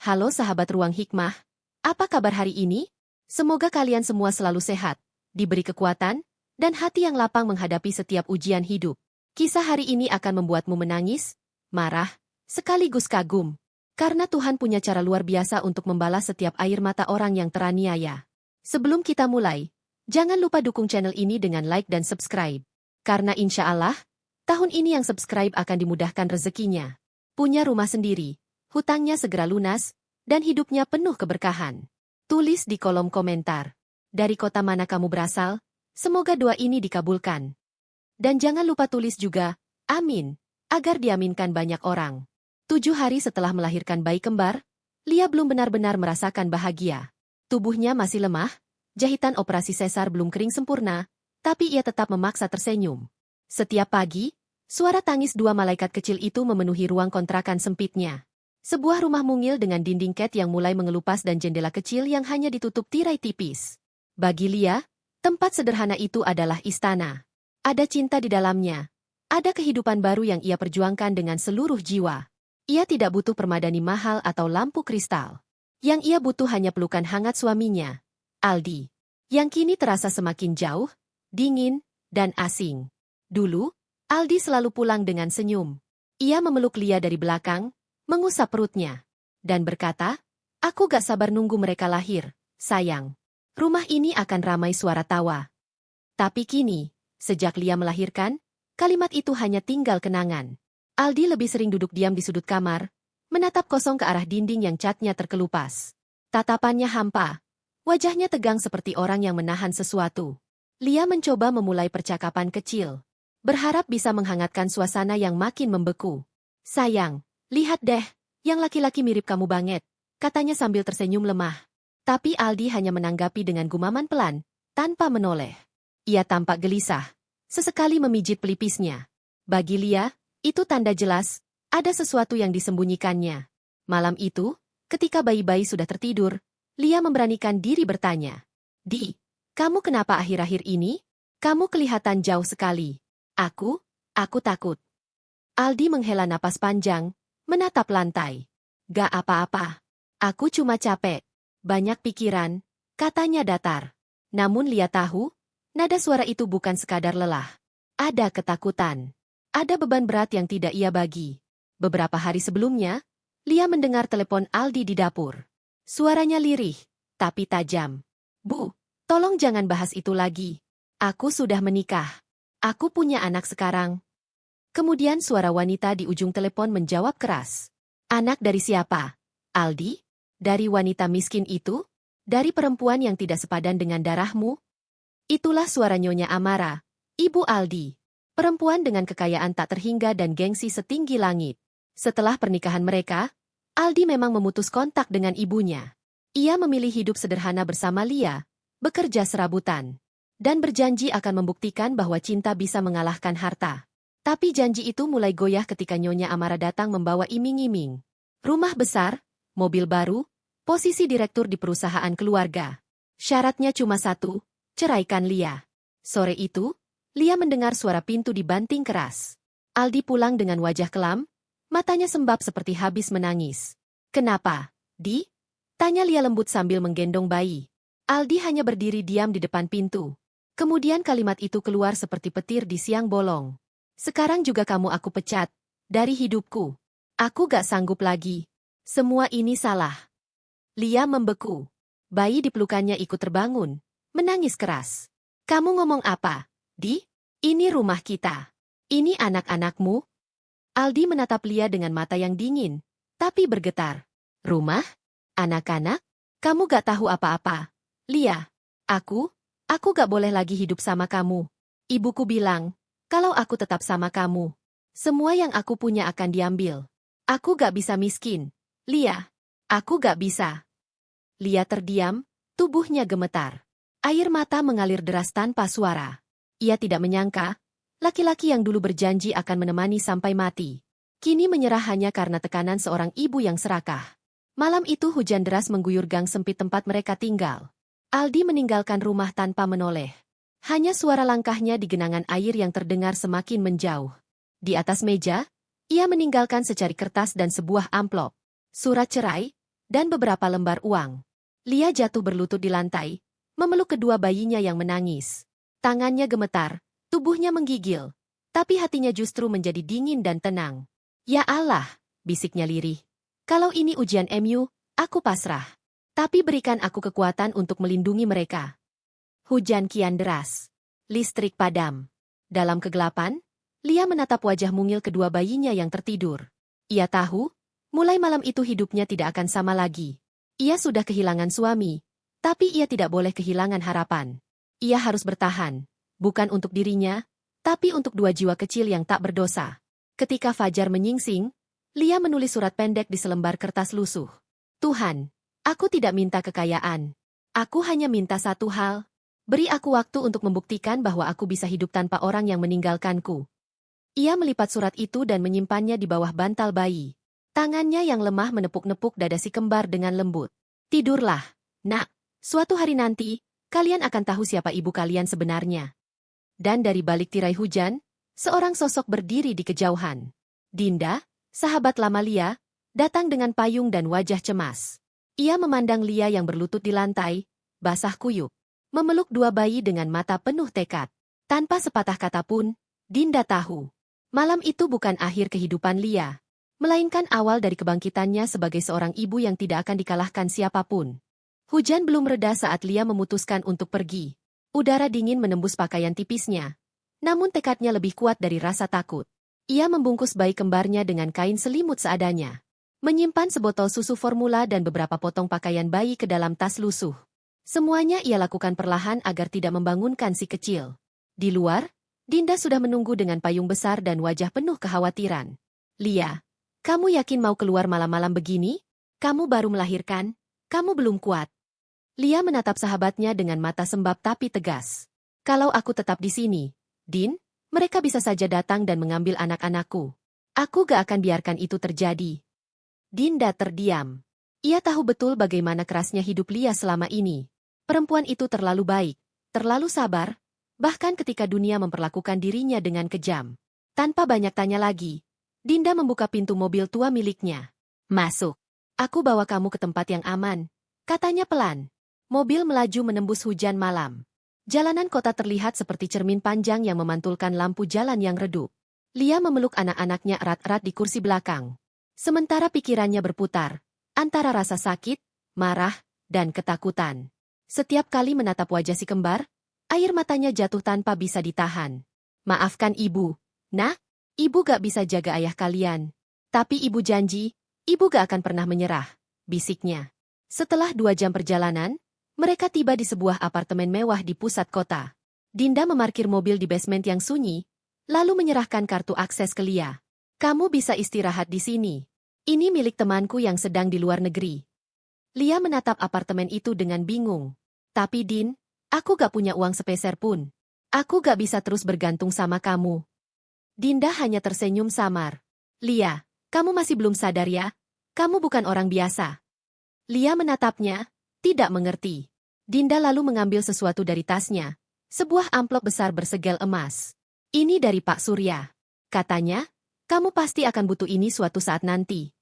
Halo sahabat Ruang Hikmah, apa kabar hari ini? Semoga kalian semua selalu sehat, diberi kekuatan, dan hati yang lapang menghadapi setiap ujian hidup. Kisah hari ini akan membuatmu menangis, marah, sekaligus kagum. Karena Tuhan punya cara luar biasa untuk membalas setiap air mata orang yang teraniaya. Sebelum kita mulai, jangan lupa dukung channel ini dengan like dan subscribe. Karena insya Allah, tahun ini yang subscribe akan dimudahkan rezekinya. Punya rumah sendiri, hutangnya segera lunas, dan hidupnya penuh keberkahan. Tulis di kolom komentar. Dari kota mana kamu berasal? Semoga doa ini dikabulkan. Dan jangan lupa tulis juga, amin, agar diaminkan banyak orang. 7 hari setelah melahirkan bayi kembar, Lia belum benar-benar merasakan bahagia. Tubuhnya masih lemah, jahitan operasi sesar belum kering sempurna, tapi ia tetap memaksa tersenyum. Setiap pagi, suara tangis dua malaikat kecil itu memenuhi ruang kontrakan sempitnya. Sebuah rumah mungil dengan dinding cat yang mulai mengelupas dan jendela kecil yang hanya ditutup tirai tipis. Bagi Lia, tempat sederhana itu adalah istana. Ada cinta di dalamnya. Ada kehidupan baru yang ia perjuangkan dengan seluruh jiwa. Ia tidak butuh permadani mahal atau lampu kristal. Yang ia butuh hanya pelukan hangat suaminya, Aldi. Yang kini terasa semakin jauh, dingin, dan asing. Dulu, Aldi selalu pulang dengan senyum. Ia memeluk Lia dari belakang, mengusap perutnya, dan berkata, "Aku gak sabar nunggu mereka lahir, sayang. Rumah ini akan ramai suara tawa." Tapi kini, sejak Lia melahirkan, kalimat itu hanya tinggal kenangan. Aldi lebih sering duduk diam di sudut kamar, menatap kosong ke arah dinding yang catnya terkelupas. Tatapannya hampa, wajahnya tegang seperti orang yang menahan sesuatu. Lia mencoba memulai percakapan kecil, berharap bisa menghangatkan suasana yang makin membeku. "Sayang, lihat deh, yang laki-laki mirip kamu banget," katanya sambil tersenyum lemah. Tapi Aldi hanya menanggapi dengan gumaman pelan, tanpa menoleh. Ia tampak gelisah, sesekali memijit pelipisnya. Bagi Lia, itu tanda jelas, ada sesuatu yang disembunyikannya. Malam itu, ketika bayi-bayi sudah tertidur, Lia memberanikan diri bertanya, "Di, kamu kenapa akhir-akhir ini? Kamu kelihatan jauh sekali." Aku takut." Aldi menghela napas panjang, menatap lantai. "Gak apa-apa. Aku cuma capek. Banyak pikiran," katanya datar. Namun Lia tahu, nada suara itu bukan sekadar lelah. Ada ketakutan. Ada beban berat yang tidak ia bagi. Beberapa hari sebelumnya, Lia mendengar telepon Aldi di dapur. Suaranya lirih, tapi tajam. "Bu, tolong jangan bahas itu lagi. Aku sudah menikah. Aku punya anak sekarang." Kemudian suara wanita di ujung telepon menjawab keras. "Anak dari siapa? Aldi? Dari wanita miskin itu? Dari perempuan yang tidak sepadan dengan darahmu?" Itulah suara Nyonya Amara, ibu Aldi. Perempuan dengan kekayaan tak terhingga dan gengsi setinggi langit. Setelah pernikahan mereka, Aldi memang memutus kontak dengan ibunya. Ia memilih hidup sederhana bersama Lia, bekerja serabutan, dan berjanji akan membuktikan bahwa cinta bisa mengalahkan harta. Tapi janji itu mulai goyah ketika Nyonya Amara datang membawa iming-iming. Rumah besar, mobil baru, posisi direktur di perusahaan keluarga. Syaratnya cuma satu, ceraikan Lia. Sore itu, Lia mendengar suara pintu dibanting keras. Aldi pulang dengan wajah kelam, matanya sembab seperti habis menangis. "Kenapa, Di?" tanya Lia lembut sambil menggendong bayi. Aldi hanya berdiri diam di depan pintu. Kemudian kalimat itu keluar seperti petir di siang bolong. "Sekarang juga kamu aku pecat dari hidupku. Aku gak sanggup lagi. Semua ini salah." Lia membeku. Bayi di pelukannya ikut terbangun, menangis keras. "Kamu ngomong apa, Di? Ini rumah kita. Ini anak-anakmu?" Aldi menatap Lia dengan mata yang dingin, tapi bergetar. "Rumah? Anak-anak? Kamu gak tahu apa-apa. Lia, aku gak boleh lagi hidup sama kamu. Ibuku bilang, kalau aku tetap sama kamu, semua yang aku punya akan diambil. Aku gak bisa miskin. Lia, aku gak bisa." Lia terdiam, tubuhnya gemetar. Air mata mengalir deras tanpa suara. Ia tidak menyangka, laki-laki yang dulu berjanji akan menemani sampai mati, kini menyerah hanya karena tekanan seorang ibu yang serakah. Malam itu hujan deras mengguyur gang sempit tempat mereka tinggal. Aldi meninggalkan rumah tanpa menoleh. Hanya suara langkahnya di genangan air yang terdengar semakin menjauh. Di atas meja, ia meninggalkan secari kertas dan sebuah amplop. "Surat cerai?" dan beberapa lembar uang. Lia jatuh berlutut di lantai, memeluk kedua bayinya yang menangis. Tangannya gemetar, tubuhnya menggigil, tapi hatinya justru menjadi dingin dan tenang. Ya Allah, bisiknya lirih. Kalau ini ujian MU, aku pasrah. Tapi berikan aku kekuatan untuk melindungi mereka. Hujan kian deras. Listrik padam. Dalam kegelapan, Lia menatap wajah mungil kedua bayinya yang tertidur. Ia tahu, mulai malam itu hidupnya tidak akan sama lagi. Ia sudah kehilangan suami, tapi ia tidak boleh kehilangan harapan. Ia harus bertahan, bukan untuk dirinya, tapi untuk dua jiwa kecil yang tak berdosa. Ketika fajar menyingsing, Lia menulis surat pendek di selembar kertas lusuh. Tuhan, aku tidak minta kekayaan. Aku hanya minta satu hal. Beri aku waktu untuk membuktikan bahwa aku bisa hidup tanpa orang yang meninggalkanku. Ia melipat surat itu dan menyimpannya di bawah bantal bayi. Tangannya yang lemah menepuk-nepuk dada si kembar dengan lembut. Tidurlah, nak. Suatu hari nanti, kalian akan tahu siapa ibu kalian sebenarnya. Dan dari balik tirai hujan, seorang sosok berdiri di kejauhan. Dinda, sahabat lama Lia, datang dengan payung dan wajah cemas. Ia memandang Lia yang berlutut di lantai, basah kuyup. Memeluk dua bayi dengan mata penuh tekad. Tanpa sepatah kata pun, Dinda tahu. Malam itu bukan akhir kehidupan Lia, melainkan awal dari kebangkitannya sebagai seorang ibu yang tidak akan dikalahkan siapapun. Hujan belum reda saat Lia memutuskan untuk pergi. Udara dingin menembus pakaian tipisnya. Namun tekadnya lebih kuat dari rasa takut. Ia membungkus bayi kembarnya dengan kain selimut seadanya. Menyimpan sebotol susu formula dan beberapa potong pakaian bayi ke dalam tas lusuh. Semuanya ia lakukan perlahan agar tidak membangunkan si kecil. Di luar, Dinda sudah menunggu dengan payung besar dan wajah penuh kekhawatiran. Lia, kamu yakin mau keluar malam-malam begini? Kamu baru melahirkan, kamu belum kuat. Lia menatap sahabatnya dengan mata sembab tapi tegas. Kalau aku tetap di sini, Din, mereka bisa saja datang dan mengambil anak-anakku. Aku gak akan biarkan itu terjadi. Dinda terdiam. Ia tahu betul bagaimana kerasnya hidup Lia selama ini. Perempuan itu terlalu baik, terlalu sabar, bahkan ketika dunia memperlakukan dirinya dengan kejam. Tanpa banyak tanya lagi, Dinda membuka pintu mobil tua miliknya. Masuk. Aku bawa kamu ke tempat yang aman, katanya pelan. Mobil melaju menembus hujan malam. Jalanan kota terlihat seperti cermin panjang yang memantulkan lampu jalan yang redup. Lia memeluk anak-anaknya erat-erat di kursi belakang. Sementara pikirannya berputar, antara rasa sakit, marah, dan ketakutan. Setiap kali menatap wajah si kembar, air matanya jatuh tanpa bisa ditahan. Maafkan ibu, nak, ibu gak bisa jaga ayah kalian. Tapi ibu janji, ibu gak akan pernah menyerah, bisiknya. Setelah 2 jam perjalanan, mereka tiba di sebuah apartemen mewah di pusat kota. Dinda memarkir mobil di basement yang sunyi, lalu menyerahkan kartu akses ke Lia. Kamu bisa istirahat di sini. Ini milik temanku yang sedang di luar negeri. Lia menatap apartemen itu dengan bingung. Tapi Din, aku gak punya uang sepeser pun. Aku gak bisa terus bergantung sama kamu. Dinda hanya tersenyum samar. Lia, kamu masih belum sadar ya? Kamu bukan orang biasa. Lia menatapnya, tidak mengerti. Dinda lalu mengambil sesuatu dari tasnya. Sebuah amplop besar bersegel emas. Ini dari Pak Surya. Katanya, kamu pasti akan butuh ini suatu saat nanti.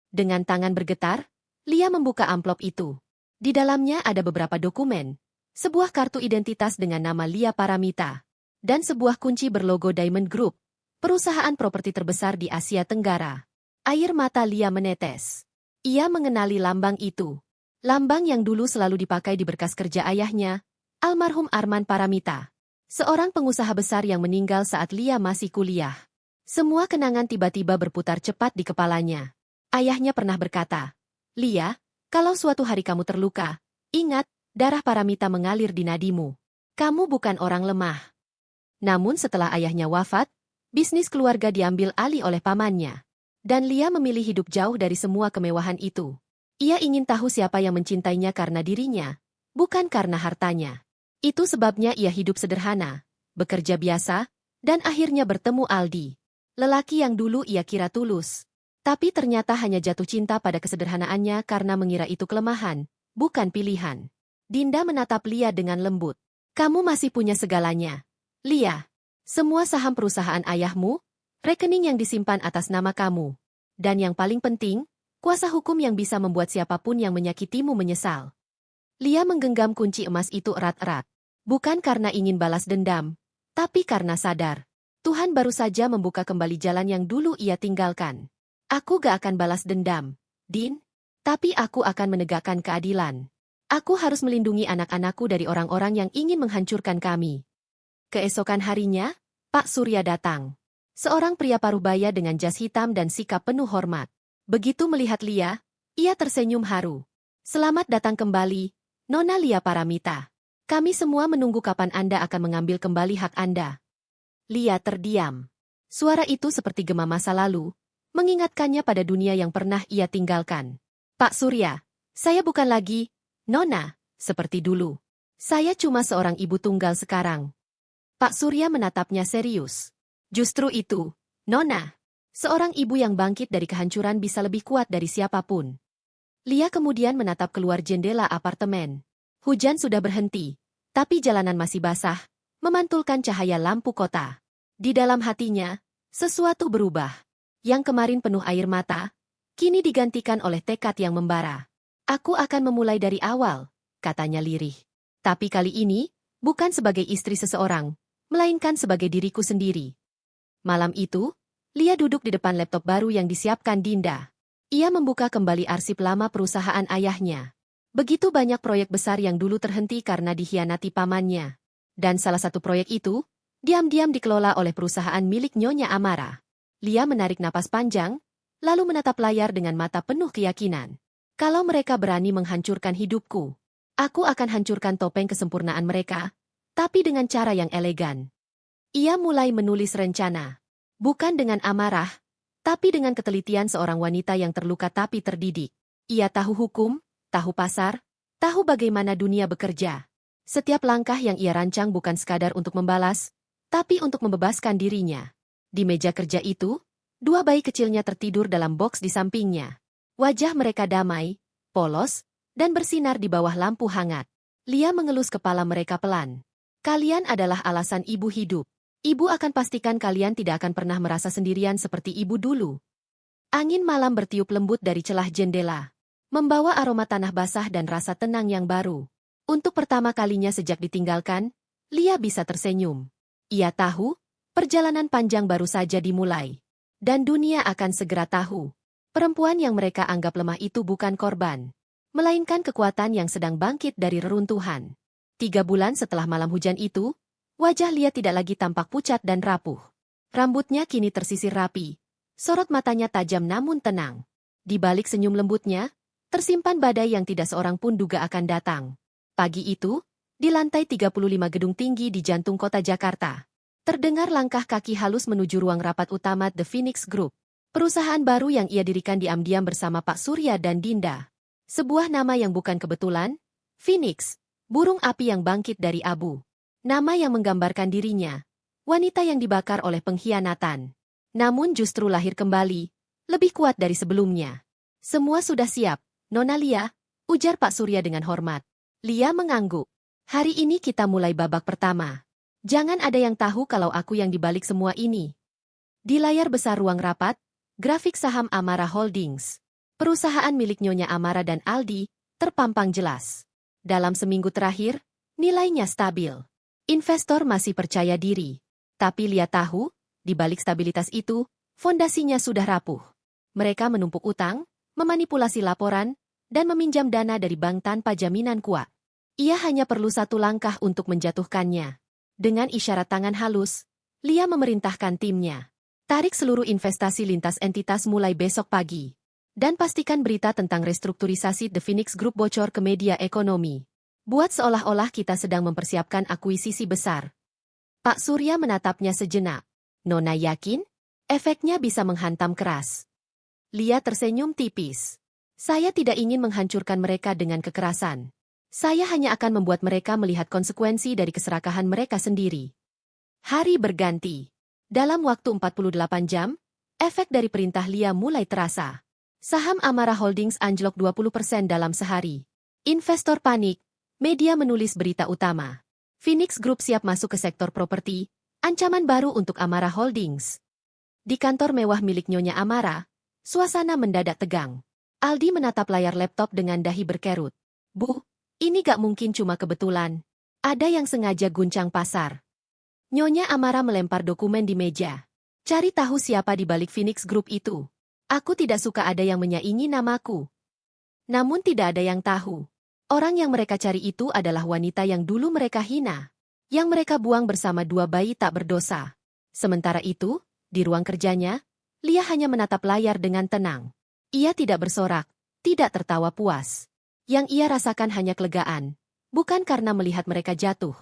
Dengan tangan bergetar, Lia membuka amplop itu. Di dalamnya ada beberapa dokumen, sebuah kartu identitas dengan nama Lia Paramita, dan sebuah kunci berlogo Diamond Group, perusahaan properti terbesar di Asia Tenggara. Air mata Lia menetes. Ia mengenali lambang itu. Lambang yang dulu selalu dipakai di berkas kerja ayahnya, almarhum Arman Paramita. Seorang pengusaha besar yang meninggal saat Lia masih kuliah. Semua kenangan tiba-tiba berputar cepat di kepalanya. Ayahnya pernah berkata, Lia, kalau suatu hari kamu terluka, ingat, darah Paramita mengalir di nadimu. Kamu bukan orang lemah. Namun setelah ayahnya wafat, bisnis keluarga diambil alih oleh pamannya. Dan Lia memilih hidup jauh dari semua kemewahan itu. Ia ingin tahu siapa yang mencintainya karena dirinya, bukan karena hartanya. Itu sebabnya ia hidup sederhana, bekerja biasa, dan akhirnya bertemu Aldi. Lelaki yang dulu ia kira tulus. Tapi ternyata hanya jatuh cinta pada kesederhanaannya karena mengira itu kelemahan, bukan pilihan. Dinda menatap Lia dengan lembut. Kamu masih punya segalanya. Lia, semua saham perusahaan ayahmu, rekening yang disimpan atas nama kamu. Dan yang paling penting, Kuasa hukum yang bisa membuat siapapun yang menyakitimu menyesal. Lia menggenggam kunci emas itu erat-erat. Bukan karena ingin balas dendam, tapi karena sadar. Tuhan baru saja membuka kembali jalan yang dulu ia tinggalkan. Aku gak akan balas dendam, Din. Tapi aku akan menegakkan keadilan. Aku harus melindungi anak-anakku dari orang-orang yang ingin menghancurkan kami. Keesokan harinya, Pak Surya datang. Seorang pria parubaya dengan jas hitam dan sikap penuh hormat. Begitu melihat Lia, ia tersenyum haru. Selamat datang kembali, Nona Lia Paramita. Kami semua menunggu kapan Anda akan mengambil kembali hak Anda. Lia terdiam. Suara itu seperti gema masa lalu, mengingatkannya pada dunia yang pernah ia tinggalkan. Pak Surya, saya bukan lagi, Nona, seperti dulu. Saya cuma seorang ibu tunggal sekarang. Pak Surya menatapnya serius. Justru itu, Nona. Seorang ibu yang bangkit dari kehancuran bisa lebih kuat dari siapapun. Lia kemudian menatap keluar jendela apartemen. Hujan sudah berhenti, tapi jalanan masih basah, memantulkan cahaya lampu kota. Di dalam hatinya, sesuatu berubah. Yang kemarin penuh air mata, kini digantikan oleh tekad yang membara. Aku akan memulai dari awal, katanya lirih. Tapi kali ini, bukan sebagai istri seseorang, melainkan sebagai diriku sendiri. Malam itu, Lia duduk di depan laptop baru yang disiapkan Dinda. Ia membuka kembali arsip lama perusahaan ayahnya. Begitu banyak proyek besar yang dulu terhenti karena dikhianati pamannya. Dan salah satu proyek itu, diam-diam dikelola oleh perusahaan milik Nyonya Amara. Lia menarik napas panjang, lalu menatap layar dengan mata penuh keyakinan. Kalau mereka berani menghancurkan hidupku, aku akan hancurkan topeng kesempurnaan mereka, tapi dengan cara yang elegan. Ia mulai menulis rencana. Bukan dengan amarah, tapi dengan ketelitian seorang wanita yang terluka tapi terdidik. Ia tahu hukum, tahu pasar, tahu bagaimana dunia bekerja. Setiap langkah yang ia rancang bukan sekadar untuk membalas, tapi untuk membebaskan dirinya. Di meja kerja itu, dua bayi kecilnya tertidur dalam boks di sampingnya. Wajah mereka damai, polos, dan bersinar di bawah lampu hangat. Lia mengelus kepala mereka pelan. Kalian adalah alasan ibu hidup. Ibu akan pastikan kalian tidak akan pernah merasa sendirian seperti ibu dulu. Angin malam bertiup lembut dari celah jendela, membawa aroma tanah basah dan rasa tenang yang baru. Untuk pertama kalinya sejak ditinggalkan, Lia bisa tersenyum. Ia tahu, perjalanan panjang baru saja dimulai. Dan dunia akan segera tahu. Perempuan yang mereka anggap lemah itu bukan korban, melainkan kekuatan yang sedang bangkit dari reruntuhan. 3 bulan setelah malam hujan itu, wajah Lia tidak lagi tampak pucat dan rapuh. Rambutnya kini tersisir rapi. Sorot matanya tajam namun tenang. Di balik senyum lembutnya, tersimpan badai yang tidak seorang pun duga akan datang. Pagi itu, di lantai 35 gedung tinggi di jantung kota Jakarta, terdengar langkah kaki halus menuju ruang rapat utama The Phoenix Group. Perusahaan baru yang ia dirikan diam-diam bersama Pak Surya dan Dinda. Sebuah nama yang bukan kebetulan, Phoenix, burung api yang bangkit dari abu. Nama yang menggambarkan dirinya, wanita yang dibakar oleh pengkhianatan. Namun justru lahir kembali, lebih kuat dari sebelumnya. Semua sudah siap, Nona Lia, ujar Pak Surya dengan hormat. Lia mengangguk. Hari ini kita mulai babak pertama. Jangan ada yang tahu kalau aku yang dibalik semua ini. Di layar besar ruang rapat, grafik saham Amara Holdings, perusahaan milik Nyonya Amara dan Aldi, terpampang jelas. Dalam seminggu terakhir, nilainya stabil. Investor masih percaya diri. Tapi Lia tahu, di balik stabilitas itu, fondasinya sudah rapuh. Mereka menumpuk utang, memanipulasi laporan, dan meminjam dana dari bank tanpa jaminan kuat. Ia hanya perlu satu langkah untuk menjatuhkannya. Dengan isyarat tangan halus, Lia memerintahkan timnya. Tarik seluruh investasi lintas entitas mulai besok pagi. Dan pastikan berita tentang restrukturisasi The Phoenix Group bocor ke media ekonomi. Buat seolah-olah kita sedang mempersiapkan akuisisi besar. Pak Surya menatapnya sejenak. Nona yakin? Efeknya bisa menghantam keras. Lia tersenyum tipis. Saya tidak ingin menghancurkan mereka dengan kekerasan. Saya hanya akan membuat mereka melihat konsekuensi dari keserakahan mereka sendiri. Hari berganti. Dalam waktu 48 jam, efek dari perintah Lia mulai terasa. Saham Amara Holdings anjlok 20% dalam sehari. Investor panik. Media menulis berita utama. Phoenix Group siap masuk ke sektor properti, ancaman baru untuk Amara Holdings. Di kantor mewah milik Nyonya Amara, suasana mendadak tegang. Aldi menatap layar laptop dengan dahi berkerut. Bu, ini gak mungkin cuma kebetulan. Ada yang sengaja guncang pasar. Nyonya Amara melempar dokumen di meja. Cari tahu siapa di balik Phoenix Group itu. Aku tidak suka ada yang menyaingi namaku. Namun tidak ada yang tahu. Orang yang mereka cari itu adalah wanita yang dulu mereka hina. Yang mereka buang bersama dua bayi tak berdosa. Sementara itu, di ruang kerjanya, Lia hanya menatap layar dengan tenang. Ia tidak bersorak, tidak tertawa puas. Yang ia rasakan hanya kelegaan, bukan karena melihat mereka jatuh,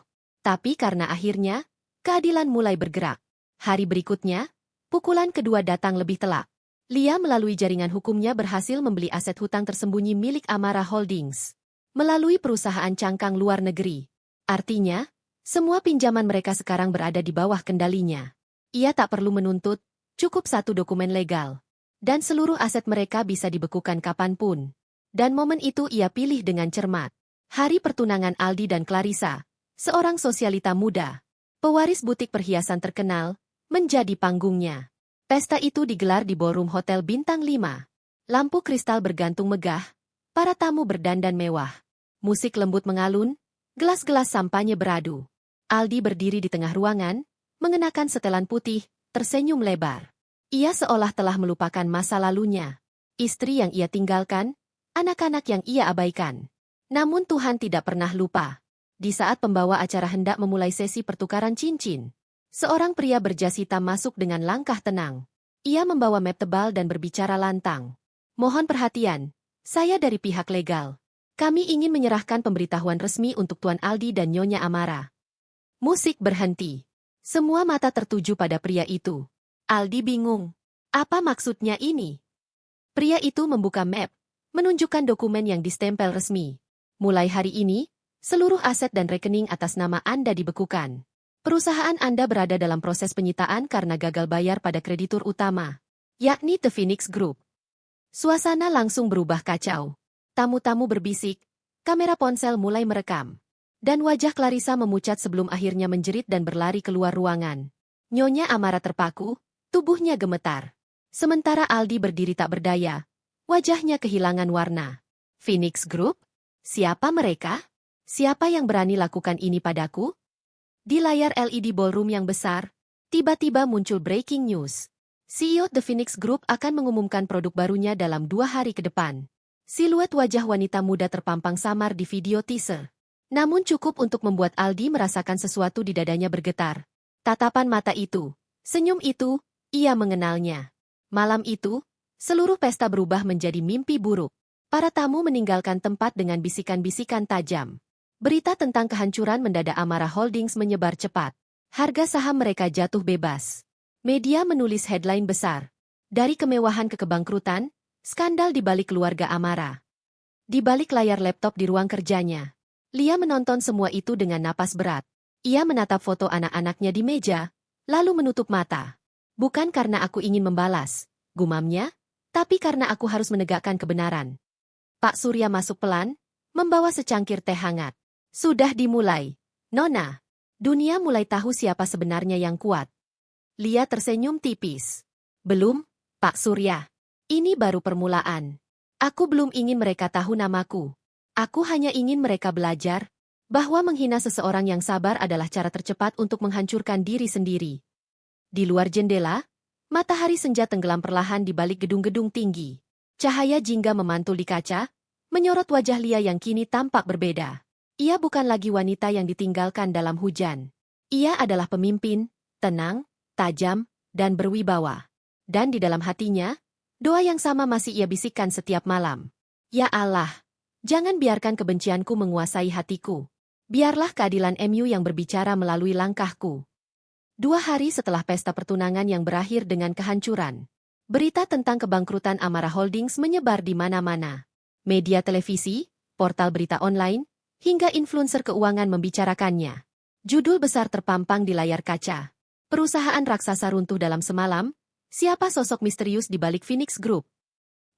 tapi karena akhirnya, keadilan mulai bergerak. Hari berikutnya, pukulan kedua datang lebih telak. Lia melalui jaringan hukumnya berhasil membeli aset hutang tersembunyi milik Amara Holdings. Melalui perusahaan cangkang luar negeri. Artinya, semua pinjaman mereka sekarang berada di bawah kendalinya. Ia tak perlu menuntut, cukup satu dokumen legal. Dan seluruh aset mereka bisa dibekukan kapanpun. Dan momen itu ia pilih dengan cermat. Hari pertunangan Aldi dan Clarissa, seorang sosialita muda, pewaris butik perhiasan terkenal, menjadi panggungnya. Pesta itu digelar di ballroom Hotel Bintang 5. Lampu kristal bergantung megah, para tamu berdandan mewah. Musik lembut mengalun, gelas-gelas sampanye beradu. Aldi berdiri di tengah ruangan, mengenakan setelan putih, tersenyum lebar. Ia seolah telah melupakan masa lalunya. Istri yang ia tinggalkan, anak-anak yang ia abaikan. Namun Tuhan tidak pernah lupa. Di saat pembawa acara hendak memulai sesi pertukaran cincin, seorang pria berjas hitam masuk dengan langkah tenang. Ia membawa map tebal dan berbicara lantang. Mohon perhatian, saya dari pihak legal. Kami ingin menyerahkan pemberitahuan resmi untuk Tuan Aldi dan Nyonya Amara. Musik berhenti. Semua mata tertuju pada pria itu. Aldi bingung. Apa maksudnya ini? Pria itu membuka map, menunjukkan dokumen yang distempel resmi. Mulai hari ini, seluruh aset dan rekening atas nama Anda dibekukan. Perusahaan Anda berada dalam proses penyitaan karena gagal bayar pada kreditur utama, yakni The Phoenix Group. Suasana langsung berubah kacau. Tamu-tamu berbisik, kamera ponsel mulai merekam. Dan wajah Clarissa memucat sebelum akhirnya menjerit dan berlari keluar ruangan. Nyonya Amara terpaku, tubuhnya gemetar. Sementara Aldi berdiri tak berdaya, wajahnya kehilangan warna. Phoenix Group? Siapa mereka? Siapa yang berani lakukan ini padaku? Di layar LED ballroom yang besar, tiba-tiba muncul breaking news. CEO The Phoenix Group akan mengumumkan produk barunya dalam 2 hari ke depan. Siluet wajah wanita muda terpampang samar di video teaser. Namun cukup untuk membuat Aldi merasakan sesuatu di dadanya bergetar. Tatapan mata itu, senyum itu, ia mengenalnya. Malam itu, seluruh pesta berubah menjadi mimpi buruk. Para tamu meninggalkan tempat dengan bisikan-bisikan tajam. Berita tentang kehancuran mendadak Amara Holdings menyebar cepat. Harga saham mereka jatuh bebas. Media menulis headline besar. Dari kemewahan ke kebangkrutan, skandal di balik keluarga Amara. Di balik layar laptop di ruang kerjanya, Lia menonton semua itu dengan napas berat. Ia menatap foto anak-anaknya di meja, lalu menutup mata. Bukan karena aku ingin membalas, gumamnya, tapi karena aku harus menegakkan kebenaran. Pak Surya masuk pelan, membawa secangkir teh hangat. Sudah dimulai, Nona. Dunia mulai tahu siapa sebenarnya yang kuat. Lia tersenyum tipis. Belum, Pak Surya. Ini baru permulaan. Aku belum ingin mereka tahu namaku. Aku hanya ingin mereka belajar bahwa menghina seseorang yang sabar adalah cara tercepat untuk menghancurkan diri sendiri. Di luar jendela, matahari senja tenggelam perlahan di balik gedung-gedung tinggi. Cahaya jingga memantul di kaca, menyorot wajah Lia yang kini tampak berbeda. Ia bukan lagi wanita yang ditinggalkan dalam hujan. Ia adalah pemimpin, tenang, tajam, dan berwibawa. Dan di dalam hatinya, doa yang sama masih ia bisikkan setiap malam. Ya Allah, jangan biarkan kebencianku menguasai hatiku. Biarlah keadilan MU yang berbicara melalui langkahku. 2 hari setelah pesta pertunangan yang berakhir dengan kehancuran, berita tentang kebangkrutan Amara Holdings menyebar di mana-mana. Media televisi, portal berita online, hingga influencer keuangan membicarakannya. Judul besar terpampang di layar kaca. Perusahaan raksasa runtuh dalam semalam. Siapa sosok misterius di balik Phoenix Group?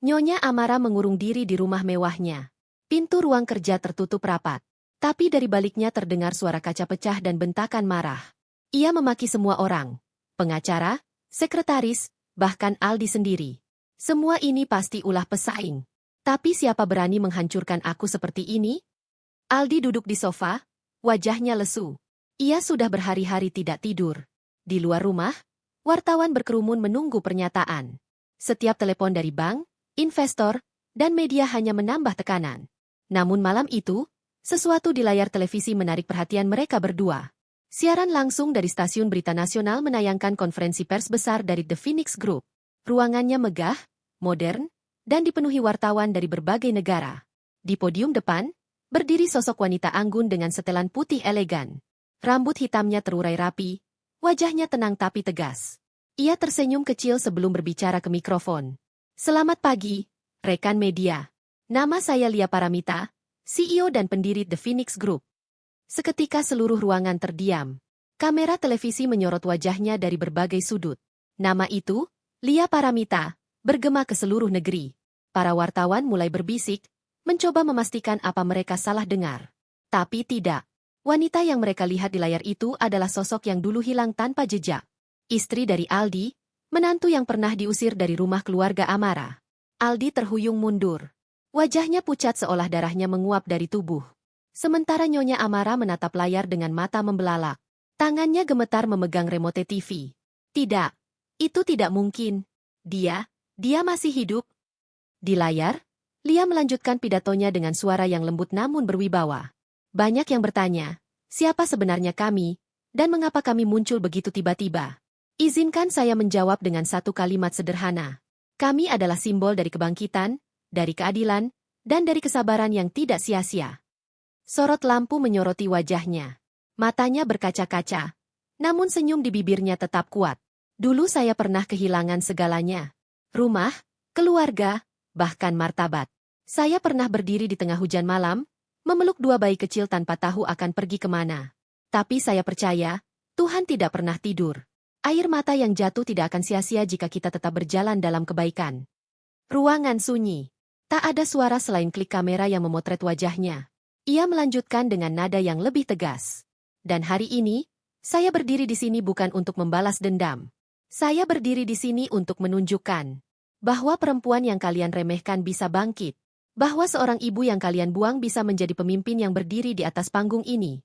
Nyonya Amara mengurung diri di rumah mewahnya. Pintu ruang kerja tertutup rapat. Tapi dari baliknya terdengar suara kaca pecah dan bentakan marah. Ia memaki semua orang. Pengacara, sekretaris, bahkan Aldi sendiri. Semua ini pasti ulah pesaing. Tapi siapa berani menghancurkan aku seperti ini? Aldi duduk di sofa, wajahnya lesu. Ia sudah berhari-hari tidak tidur. Di luar rumah, wartawan berkerumun menunggu pernyataan. Setiap telepon dari bank, investor, dan media hanya menambah tekanan. Namun malam itu, sesuatu di layar televisi menarik perhatian mereka berdua. Siaran langsung dari stasiun berita nasional menayangkan konferensi pers besar dari The Phoenix Group. Ruangannya megah, modern, dan dipenuhi wartawan dari berbagai negara. Di podium depan, berdiri sosok wanita anggun dengan setelan putih elegan. Rambut hitamnya terurai rapi, wajahnya tenang tapi tegas. Ia tersenyum kecil sebelum berbicara ke mikrofon. Selamat pagi, rekan media. Nama saya Lia Paramita, CEO dan pendiri The Phoenix Group. Seketika seluruh ruangan terdiam. Kamera televisi menyorot wajahnya dari berbagai sudut. Nama itu, Lia Paramita, bergema ke seluruh negeri. Para wartawan mulai berbisik, mencoba memastikan apa mereka salah dengar. Tapi tidak. Wanita yang mereka lihat di layar itu adalah sosok yang dulu hilang tanpa jejak. Istri dari Aldi, menantu yang pernah diusir dari rumah keluarga Amara. Aldi terhuyung mundur. Wajahnya pucat seolah darahnya menguap dari tubuh. Sementara Nyonya Amara menatap layar dengan mata membelalak. Tangannya gemetar memegang remote TV. Tidak, itu tidak mungkin. Dia masih hidup. Di layar, Lia melanjutkan pidatonya dengan suara yang lembut namun berwibawa. Banyak yang bertanya, siapa sebenarnya kami, dan mengapa kami muncul begitu tiba-tiba? Izinkan saya menjawab dengan satu kalimat sederhana. Kami adalah simbol dari kebangkitan, dari keadilan, dan dari kesabaran yang tidak sia-sia. Sorot lampu menyoroti wajahnya. Matanya berkaca-kaca, namun senyum di bibirnya tetap kuat. Dulu saya pernah kehilangan segalanya. Rumah, keluarga, bahkan martabat. Saya pernah berdiri di tengah hujan malam, memeluk dua bayi kecil tanpa tahu akan pergi kemana. Tapi saya percaya, Tuhan tidak pernah tidur. Air mata yang jatuh tidak akan sia-sia jika kita tetap berjalan dalam kebaikan. Ruangan sunyi. Tak ada suara selain klik kamera yang memotret wajahnya. Ia melanjutkan dengan nada yang lebih tegas. Dan hari ini, saya berdiri di sini bukan untuk membalas dendam. Saya berdiri di sini untuk menunjukkan bahwa perempuan yang kalian remehkan bisa bangkit. Bahwa seorang ibu yang kalian buang bisa menjadi pemimpin yang berdiri di atas panggung ini.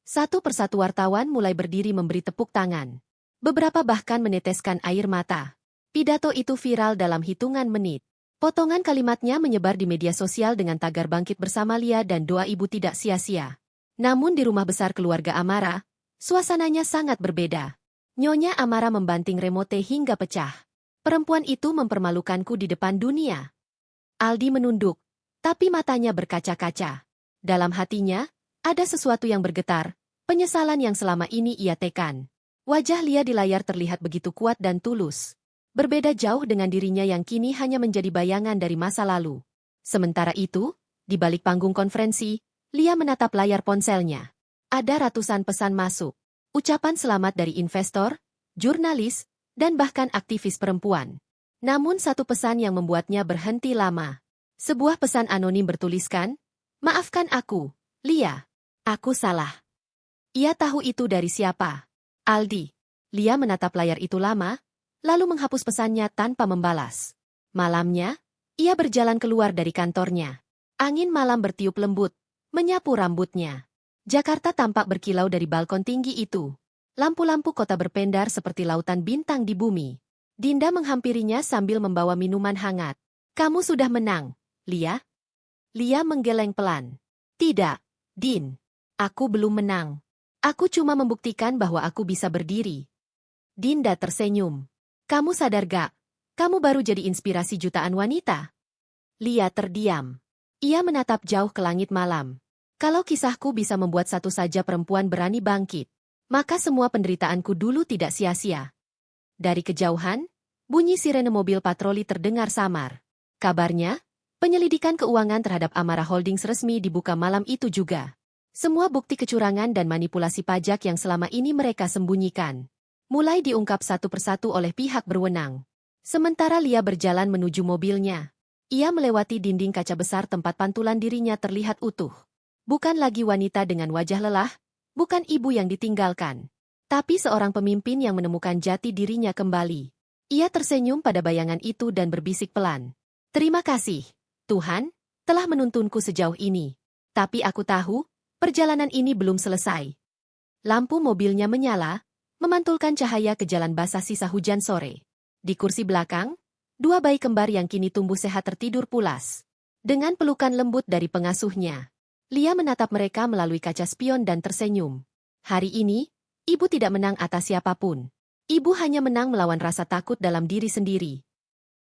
Satu persatu wartawan mulai berdiri memberi tepuk tangan. Beberapa bahkan meneteskan air mata. Pidato itu viral dalam hitungan menit. Potongan kalimatnya menyebar di media sosial dengan tagar bangkit bersama Lia dan doa ibu tidak sia-sia. Namun di rumah besar keluarga Amara, suasananya sangat berbeda. Nyonya Amara membanting remote hingga pecah. Perempuan itu mempermalukanku di depan dunia. Aldi menunduk, tapi matanya berkaca-kaca. Dalam hatinya, ada sesuatu yang bergetar, penyesalan yang selama ini ia tekan. Wajah Lia di layar terlihat begitu kuat dan tulus. Berbeda jauh dengan dirinya yang kini hanya menjadi bayangan dari masa lalu. Sementara itu, di balik panggung konferensi, Lia menatap layar ponselnya. Ada ratusan pesan masuk. Ucapan selamat dari investor, jurnalis, dan bahkan aktivis perempuan. Namun satu pesan yang membuatnya berhenti lama. Sebuah pesan anonim bertuliskan, "Maafkan aku, Lia. Aku salah." Ia tahu itu dari siapa. Aldi. Lia menatap layar itu lama, lalu menghapus pesannya tanpa membalas. Malamnya, ia berjalan keluar dari kantornya. Angin malam bertiup lembut, menyapu rambutnya. Jakarta tampak berkilau dari balkon tinggi itu. Lampu-lampu kota berpendar seperti lautan bintang di bumi. Dinda menghampirinya sambil membawa minuman hangat. "Kamu sudah menang, Lia?" Lia menggeleng pelan. "Tidak, Din. Aku belum menang. Aku cuma membuktikan bahwa aku bisa berdiri." Dinda tersenyum. "Kamu sadar gak? Kamu baru jadi inspirasi jutaan wanita." Lia terdiam. Ia menatap jauh ke langit malam. Kalau kisahku bisa membuat satu saja perempuan berani bangkit, maka semua penderitaanku dulu tidak sia-sia. Dari kejauhan, bunyi sirene mobil patroli terdengar samar. Kabarnya, penyelidikan keuangan terhadap Amara Holdings resmi dibuka malam itu juga. Semua bukti kecurangan dan manipulasi pajak yang selama ini mereka sembunyikan mulai diungkap satu persatu oleh pihak berwenang. Sementara Lia berjalan menuju mobilnya. Ia melewati dinding kaca besar tempat pantulan dirinya terlihat utuh. Bukan lagi wanita dengan wajah lelah, bukan ibu yang ditinggalkan, tapi seorang pemimpin yang menemukan jati dirinya kembali. Ia tersenyum pada bayangan itu dan berbisik pelan. "Terima kasih, Tuhan, telah menuntunku sejauh ini. Tapi aku tahu, perjalanan ini belum selesai. Lampu mobilnya menyala, memantulkan cahaya ke jalan basah sisa hujan sore. Di kursi belakang, dua bayi kembar yang kini tumbuh sehat tertidur pulas. Dengan pelukan lembut dari pengasuhnya, Lia menatap mereka melalui kaca spion dan tersenyum. Hari ini, ibu tidak menang atas siapapun. Ibu hanya menang melawan rasa takut dalam diri sendiri.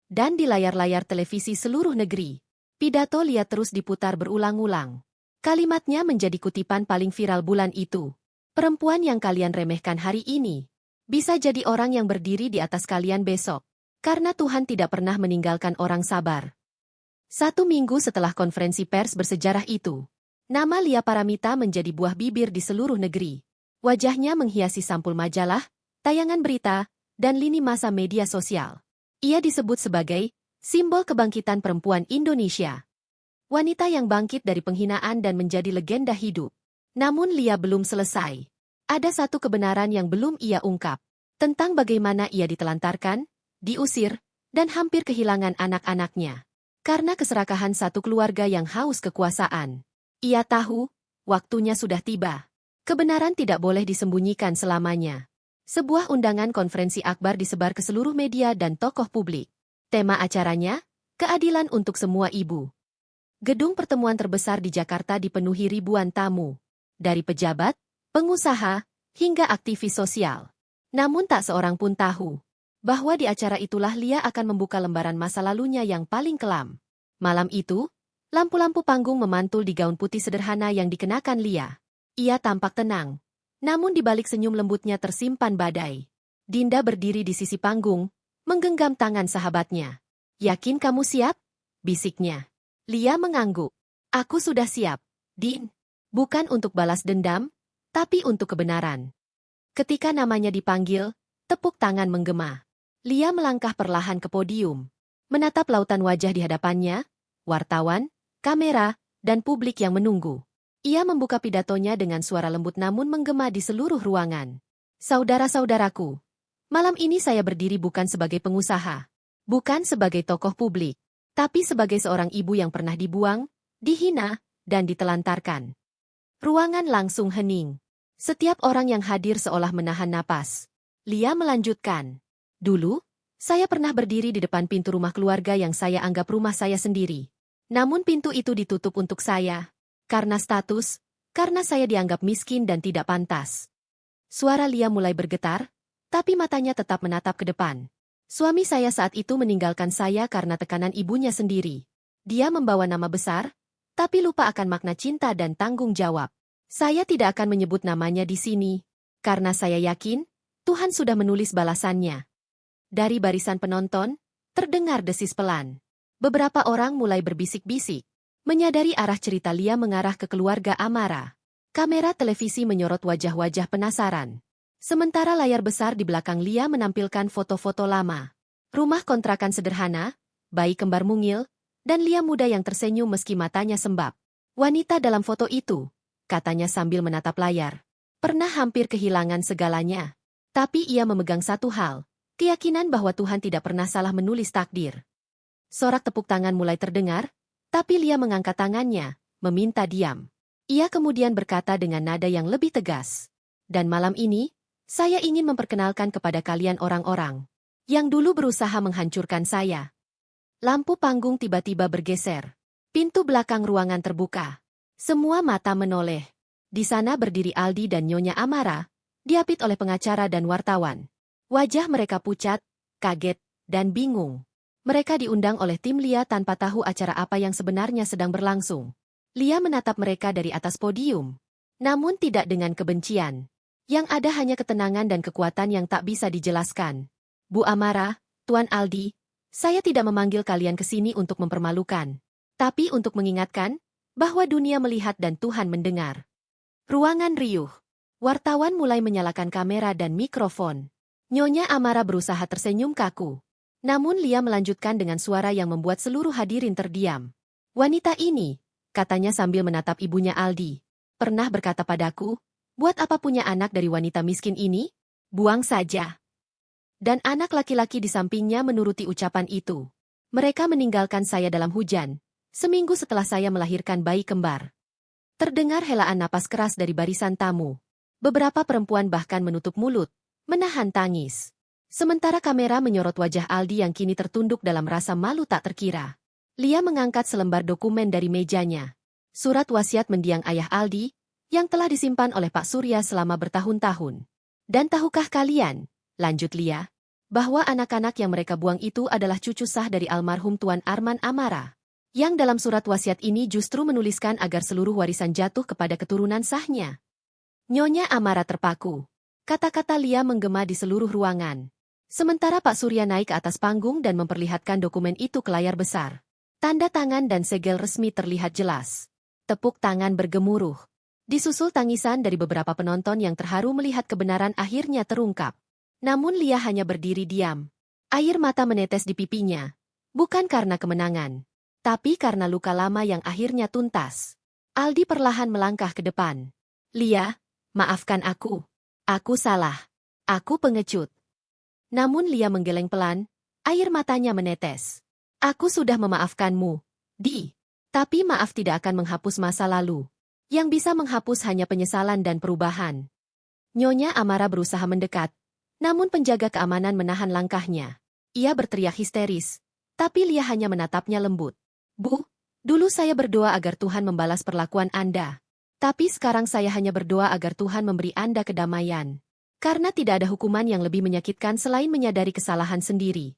Dan di layar-layar televisi seluruh negeri, pidato Lia terus diputar berulang-ulang. Kalimatnya menjadi kutipan paling viral bulan itu. Perempuan yang kalian remehkan hari ini, bisa jadi orang yang berdiri di atas kalian besok. Karena Tuhan tidak pernah meninggalkan orang sabar. 1 minggu setelah konferensi pers bersejarah itu, nama Lia Paramita menjadi buah bibir di seluruh negeri. Wajahnya menghiasi sampul majalah, tayangan berita, dan lini masa media sosial. Ia disebut sebagai simbol kebangkitan perempuan Indonesia. Wanita yang bangkit dari penghinaan dan menjadi legenda hidup. Namun Lia belum selesai. Ada satu kebenaran yang belum ia ungkap. Tentang bagaimana ia ditelantarkan, diusir, dan hampir kehilangan anak-anaknya. Karena keserakahan satu keluarga yang haus kekuasaan. Ia tahu, waktunya sudah tiba. Kebenaran tidak boleh disembunyikan selamanya. Sebuah undangan konferensi akbar disebar ke seluruh media dan tokoh publik. Tema acaranya, keadilan untuk semua ibu. Gedung pertemuan terbesar di Jakarta dipenuhi ribuan tamu. Dari pejabat, pengusaha, hingga aktivis sosial. Namun tak seorang pun tahu bahwa di acara itulah Lia akan membuka lembaran masa lalunya yang paling kelam. Malam itu, lampu-lampu panggung memantul di gaun putih sederhana yang dikenakan Lia. Ia tampak tenang, namun di balik senyum lembutnya tersimpan badai. Dinda berdiri di sisi panggung, menggenggam tangan sahabatnya. "Yakin kamu siap?" bisiknya. Lia mengangguk. "Aku sudah siap, Din. Bukan untuk balas dendam, tapi untuk kebenaran." Ketika namanya dipanggil, tepuk tangan menggema. Lia melangkah perlahan ke podium, menatap lautan wajah di hadapannya, wartawan, kamera, dan publik yang menunggu. Ia membuka pidatonya dengan suara lembut namun menggema di seluruh ruangan. "Saudara-saudaraku, malam ini saya berdiri bukan sebagai pengusaha, bukan sebagai tokoh publik, tapi sebagai seorang ibu yang pernah dibuang, dihina, dan ditelantarkan." Ruangan langsung hening. Setiap orang yang hadir seolah menahan napas. Lia melanjutkan. "Dulu, saya pernah berdiri di depan pintu rumah keluarga yang saya anggap rumah saya sendiri. Namun pintu itu ditutup untuk saya. Karena status, karena saya dianggap miskin dan tidak pantas." Suara Lia mulai bergetar, tapi matanya tetap menatap ke depan. "Suami saya saat itu meninggalkan saya karena tekanan ibunya sendiri. Dia membawa nama besar, tapi lupa akan makna cinta dan tanggung jawab. Saya tidak akan menyebut namanya di sini, karena saya yakin Tuhan sudah menulis balasannya." Dari barisan penonton, terdengar desis pelan. Beberapa orang mulai berbisik-bisik, menyadari arah cerita Lia mengarah ke keluarga Amara. Kamera televisi menyorot wajah-wajah penasaran. Sementara layar besar di belakang Lia menampilkan foto-foto lama. Rumah kontrakan sederhana, bayi kembar mungil, dan Lia muda yang tersenyum meski matanya sembab. "Wanita dalam foto itu," katanya sambil menatap layar, "pernah hampir kehilangan segalanya. Tapi ia memegang satu hal, keyakinan bahwa Tuhan tidak pernah salah menulis takdir." Sorak tepuk tangan mulai terdengar, tapi Lia mengangkat tangannya, meminta diam. Ia kemudian berkata dengan nada yang lebih tegas, "Dan malam ini, saya ingin memperkenalkan kepada kalian orang-orang yang dulu berusaha menghancurkan saya." Lampu panggung tiba-tiba bergeser. Pintu belakang ruangan terbuka. Semua mata menoleh. Di sana berdiri Aldi dan Nyonya Amara, diapit oleh pengacara dan wartawan. Wajah mereka pucat, kaget, dan bingung. Mereka diundang oleh tim Lia tanpa tahu acara apa yang sebenarnya sedang berlangsung. Lia menatap mereka dari atas podium, namun tidak dengan kebencian. Yang ada hanya ketenangan dan kekuatan yang tak bisa dijelaskan. "Bu Amara, Tuan Aldi, saya tidak memanggil kalian ke sini untuk mempermalukan, tapi untuk mengingatkan bahwa dunia melihat dan Tuhan mendengar." Ruangan riuh. Wartawan mulai menyalakan kamera dan mikrofon. Nyonya Amara berusaha tersenyum kaku. Namun Lia melanjutkan dengan suara yang membuat seluruh hadirin terdiam. "Wanita ini," katanya sambil menatap ibunya Aldi, "pernah berkata padaku, 'Buat apa punya anak dari wanita miskin ini? Buang saja.'" Dan anak laki-laki di sampingnya menuruti ucapan itu. "Mereka meninggalkan saya dalam hujan, Seminggu setelah saya melahirkan bayi kembar. Terdengar helaan napas keras dari barisan tamu. Beberapa perempuan bahkan menutup mulut, menahan tangis. Sementara kamera menyorot wajah Aldi yang kini tertunduk dalam rasa malu tak terkira. Lia mengangkat selembar dokumen dari mejanya. Surat wasiat mendiang ayah Aldi, yang telah disimpan oleh Pak Surya selama bertahun-tahun. Dan tahukah kalian, lanjut Lia, bahwa anak-anak yang mereka buang itu adalah cucu sah dari almarhum Tuan Arman Amara. Yang dalam surat wasiat ini justru menuliskan agar seluruh warisan jatuh kepada keturunan sahnya. Nyonya Amara terpaku. Kata-kata Lia menggema di seluruh ruangan. Sementara Pak Surya naik ke atas panggung dan memperlihatkan dokumen itu ke layar besar. Tanda tangan dan segel resmi terlihat jelas. Tepuk tangan bergemuruh. Disusul tangisan dari beberapa penonton yang terharu melihat kebenaran akhirnya terungkap. Namun Lia hanya berdiri diam. Air mata menetes di pipinya. Bukan karena kemenangan, tapi karena luka lama yang akhirnya tuntas. Aldi perlahan melangkah ke depan. Lia, maafkan aku. Aku salah. Aku pengecut. Namun Lia menggeleng pelan, air matanya menetes. Aku sudah memaafkanmu, Di. Tapi maaf tidak akan menghapus masa lalu. Yang bisa menghapus hanya penyesalan dan perubahan. Nyonya Amara berusaha mendekat, namun penjaga keamanan menahan langkahnya. Ia berteriak histeris, tapi Lia hanya menatapnya lembut. Bu, dulu saya berdoa agar Tuhan membalas perlakuan Anda. Tapi sekarang saya hanya berdoa agar Tuhan memberi Anda kedamaian. Karena tidak ada hukuman yang lebih menyakitkan selain menyadari kesalahan sendiri.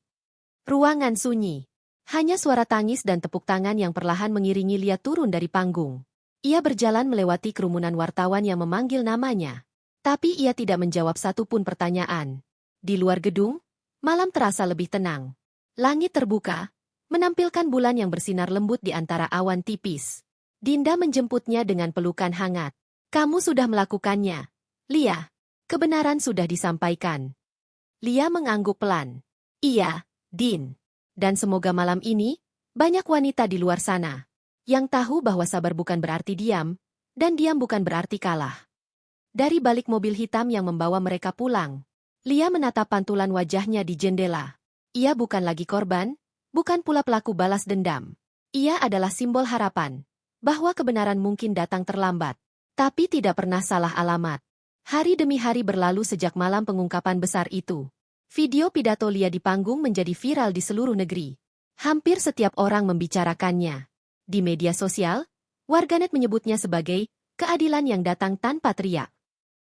Ruangan sunyi. Hanya suara tangis dan tepuk tangan yang perlahan mengiringi Lia turun dari panggung. Ia berjalan melewati kerumunan wartawan yang memanggil namanya. Tapi ia tidak menjawab satupun pertanyaan. Di luar gedung, malam terasa lebih tenang. Langit terbuka, menampilkan bulan yang bersinar lembut di antara awan tipis. Dinda menjemputnya dengan pelukan hangat. Kamu sudah melakukannya, Lia. Kebenaran sudah disampaikan. Lia mengangguk pelan. Iya, Din. Dan semoga malam ini, banyak wanita di luar sana yang tahu bahwa sabar bukan berarti diam, dan diam bukan berarti kalah. Dari balik mobil hitam yang membawa mereka pulang, Lia menatap pantulan wajahnya di jendela. Ia bukan lagi korban, bukan pula pelaku balas dendam. Ia adalah simbol harapan, bahwa kebenaran mungkin datang terlambat, tapi tidak pernah salah alamat. Hari demi hari berlalu sejak malam pengungkapan besar itu. Video pidato Lia di panggung menjadi viral di seluruh negeri. Hampir setiap orang membicarakannya. Di media sosial, warganet menyebutnya sebagai keadilan yang datang tanpa teriak.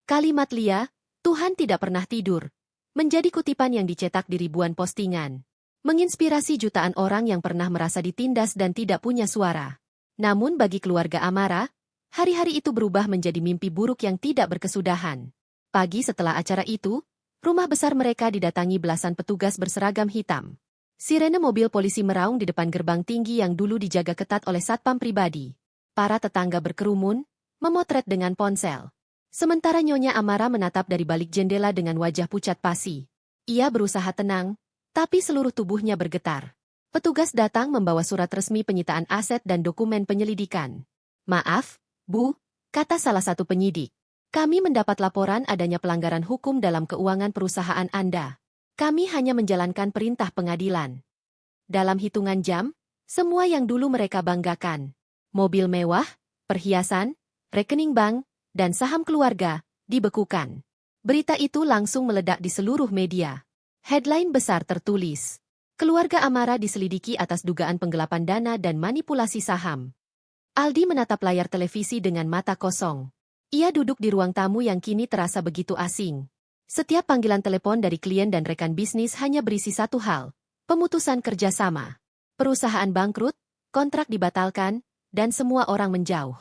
Kalimat Lia, Tuhan tidak pernah tidur, menjadi kutipan yang dicetak di ribuan postingan. Menginspirasi jutaan orang yang pernah merasa ditindas dan tidak punya suara. Namun bagi keluarga Amara, hari-hari itu berubah menjadi mimpi buruk yang tidak berkesudahan. Pagi setelah acara itu, rumah besar mereka didatangi belasan petugas berseragam hitam. Sirene mobil polisi meraung di depan gerbang tinggi yang dulu dijaga ketat oleh satpam pribadi. Para tetangga berkerumun, memotret dengan ponsel. Sementara Nyonya Amara menatap dari balik jendela dengan wajah pucat pasi. Ia berusaha tenang, tapi seluruh tubuhnya bergetar. Petugas datang membawa surat resmi penyitaan aset dan dokumen penyelidikan. Maaf, Bu, kata salah satu penyidik. Kami mendapat laporan adanya pelanggaran hukum dalam keuangan perusahaan Anda. Kami hanya menjalankan perintah pengadilan. Dalam hitungan jam, semua yang dulu mereka banggakan, mobil mewah, perhiasan, rekening bank, dan saham keluarga, dibekukan. Berita itu langsung meledak di seluruh media. Headline besar tertulis, keluarga Amara diselidiki atas dugaan penggelapan dana dan manipulasi saham. Aldi menatap layar televisi dengan mata kosong. Ia duduk di ruang tamu yang kini terasa begitu asing. Setiap panggilan telepon dari klien dan rekan bisnis hanya berisi satu hal, pemutusan kerjasama. Perusahaan bangkrut, kontrak dibatalkan, dan semua orang menjauh.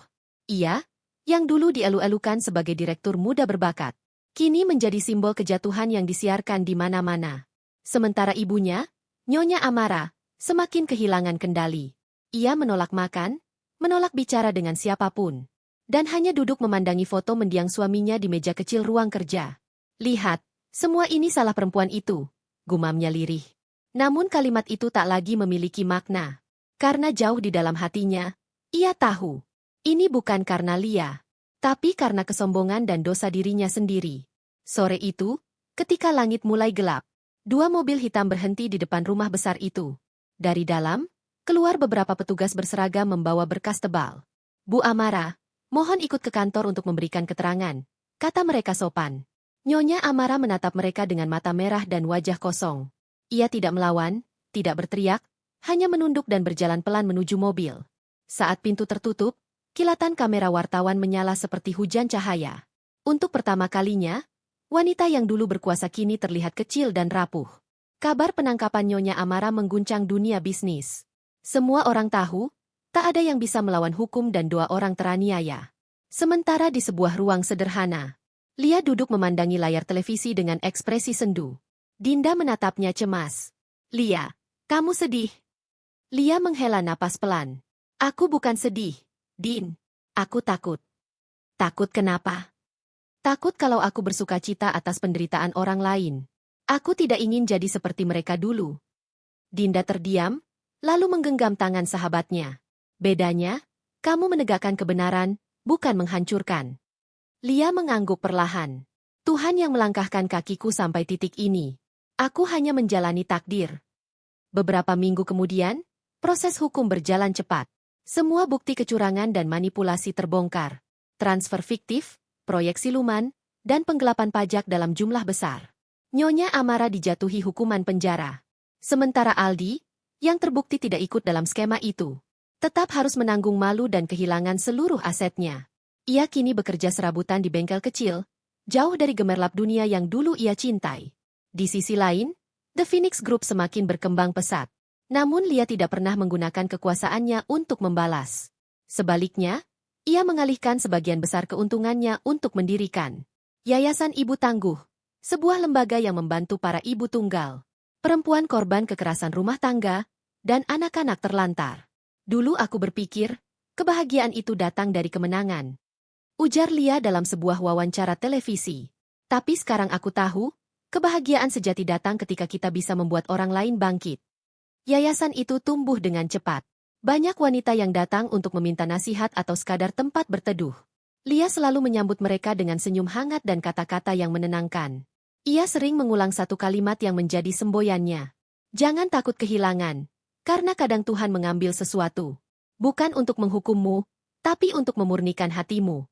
Ia, yang dulu dielu-elukan sebagai direktur muda berbakat, kini menjadi simbol kejatuhan yang disiarkan di mana-mana. Sementara ibunya, Nyonya Amara, semakin kehilangan kendali. Ia menolak makan, menolak bicara dengan siapapun, dan hanya duduk memandangi foto mendiang suaminya di meja kecil ruang kerja. Lihat, semua ini salah perempuan itu, gumamnya lirih. Namun kalimat itu tak lagi memiliki makna. Karena jauh di dalam hatinya, ia tahu, ini bukan karena Lia, tapi karena kesombongan dan dosa dirinya sendiri. Sore itu, ketika langit mulai gelap, dua mobil hitam berhenti di depan rumah besar itu. Dari dalam, Keluar beberapa petugas berseragam membawa berkas tebal. Bu Amara, mohon ikut ke kantor untuk memberikan keterangan, kata mereka sopan. Nyonya Amara menatap mereka dengan mata merah dan wajah kosong. Ia tidak melawan, tidak berteriak, hanya menunduk dan berjalan pelan menuju mobil. Saat pintu tertutup, kilatan kamera wartawan menyala seperti hujan cahaya. Untuk pertama kalinya, wanita yang dulu berkuasa kini terlihat kecil dan rapuh. Kabar penangkapan Nyonya Amara mengguncang dunia bisnis. Semua orang tahu, tak ada yang bisa melawan hukum dan 2 orang teraniaya. Sementara di sebuah ruang sederhana, Lia duduk memandangi layar televisi dengan ekspresi sendu. Dinda menatapnya cemas. Lia, kamu sedih? Lia menghela napas pelan. Aku bukan sedih, Din. Aku takut. Takut kenapa? Takut kalau aku bersukacita atas penderitaan orang lain. Aku tidak ingin jadi seperti mereka dulu. Dinda terdiam, lalu menggenggam tangan sahabatnya. Bedanya, kamu menegakkan kebenaran, bukan menghancurkan. Lia mengangguk perlahan. Tuhan yang melangkahkan kakiku sampai titik ini. Aku hanya menjalani takdir. Beberapa minggu kemudian, proses hukum berjalan cepat. Semua bukti kecurangan dan manipulasi terbongkar. Transfer fiktif, proyek siluman, dan penggelapan pajak dalam jumlah besar. Nyonya Amara dijatuhi hukuman penjara. Sementara Aldi, yang terbukti tidak ikut dalam skema itu, tetap harus menanggung malu dan kehilangan seluruh asetnya. Ia kini bekerja serabutan di bengkel kecil, jauh dari gemerlap dunia yang dulu ia cintai. Di sisi lain, The Phoenix Group semakin berkembang pesat. Namun Lia tidak pernah menggunakan kekuasaannya untuk membalas. Sebaliknya, ia mengalihkan sebagian besar keuntungannya untuk mendirikan Yayasan Ibu Tangguh, sebuah lembaga yang membantu para ibu tunggal, perempuan korban kekerasan rumah tangga, dan anak-anak terlantar. Dulu aku berpikir, kebahagiaan itu datang dari kemenangan. Ujar Lia dalam sebuah wawancara televisi. Tapi sekarang aku tahu, kebahagiaan sejati datang ketika kita bisa membuat orang lain bangkit. Yayasan itu tumbuh dengan cepat. Banyak wanita yang datang untuk meminta nasihat atau sekadar tempat berteduh. Lia selalu menyambut mereka dengan senyum hangat dan kata-kata yang menenangkan. Ia sering mengulang satu kalimat yang menjadi semboyannya. Jangan takut kehilangan, karena kadang Tuhan mengambil sesuatu. Bukan untuk menghukummu, tapi untuk memurnikan hatimu.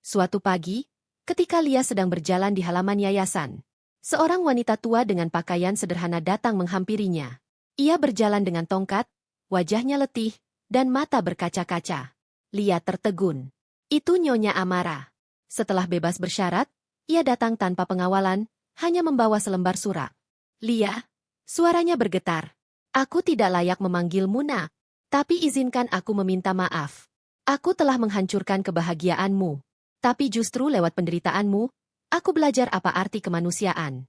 Suatu pagi, ketika Lia sedang berjalan di halaman yayasan, seorang wanita tua dengan pakaian sederhana datang menghampirinya. Ia berjalan dengan tongkat, wajahnya letih, dan mata berkaca-kaca. Lia tertegun. Itu Nyonya Amara. Setelah bebas bersyarat, ia datang tanpa pengawalan, hanya membawa selembar surat. Lia, suaranya bergetar. Aku tidak layak memanggilmu nak, tapi izinkan aku meminta maaf. Aku telah menghancurkan kebahagiaanmu. Tapi justru lewat penderitaanmu, aku belajar apa arti kemanusiaan.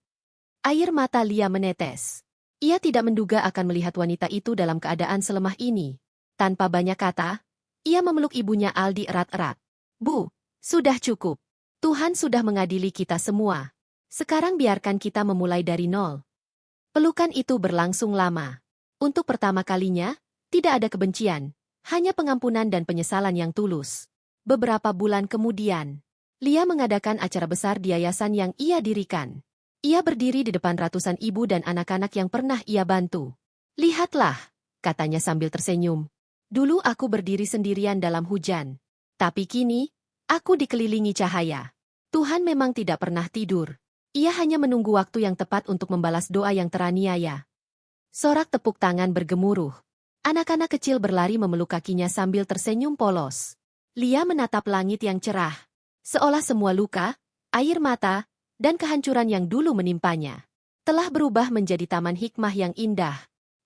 Air mata Lia menetes. Ia tidak menduga akan melihat wanita itu dalam keadaan selemah ini. Tanpa banyak kata, ia memeluk ibunya Aldi erat-erat. Bu, sudah cukup. Tuhan sudah mengadili kita semua. Sekarang biarkan kita memulai dari nol. Pelukan itu berlangsung lama. Untuk pertama kalinya, tidak ada kebencian, hanya pengampunan dan penyesalan yang tulus. Beberapa bulan kemudian, Lia mengadakan acara besar di yayasan yang ia dirikan. Ia berdiri di depan ratusan ibu dan anak-anak yang pernah ia bantu. Lihatlah, katanya sambil tersenyum. Dulu aku berdiri sendirian dalam hujan. Tapi kini, aku dikelilingi cahaya. Tuhan memang tidak pernah tidur. Ia hanya menunggu waktu yang tepat untuk membalas doa yang teraniaya. Sorak tepuk tangan bergemuruh. Anak-anak kecil berlari memeluk kakinya sambil tersenyum polos. Lia menatap langit yang cerah. Seolah semua luka, air mata, dan kehancuran yang dulu menimpanya telah berubah menjadi taman hikmah yang indah.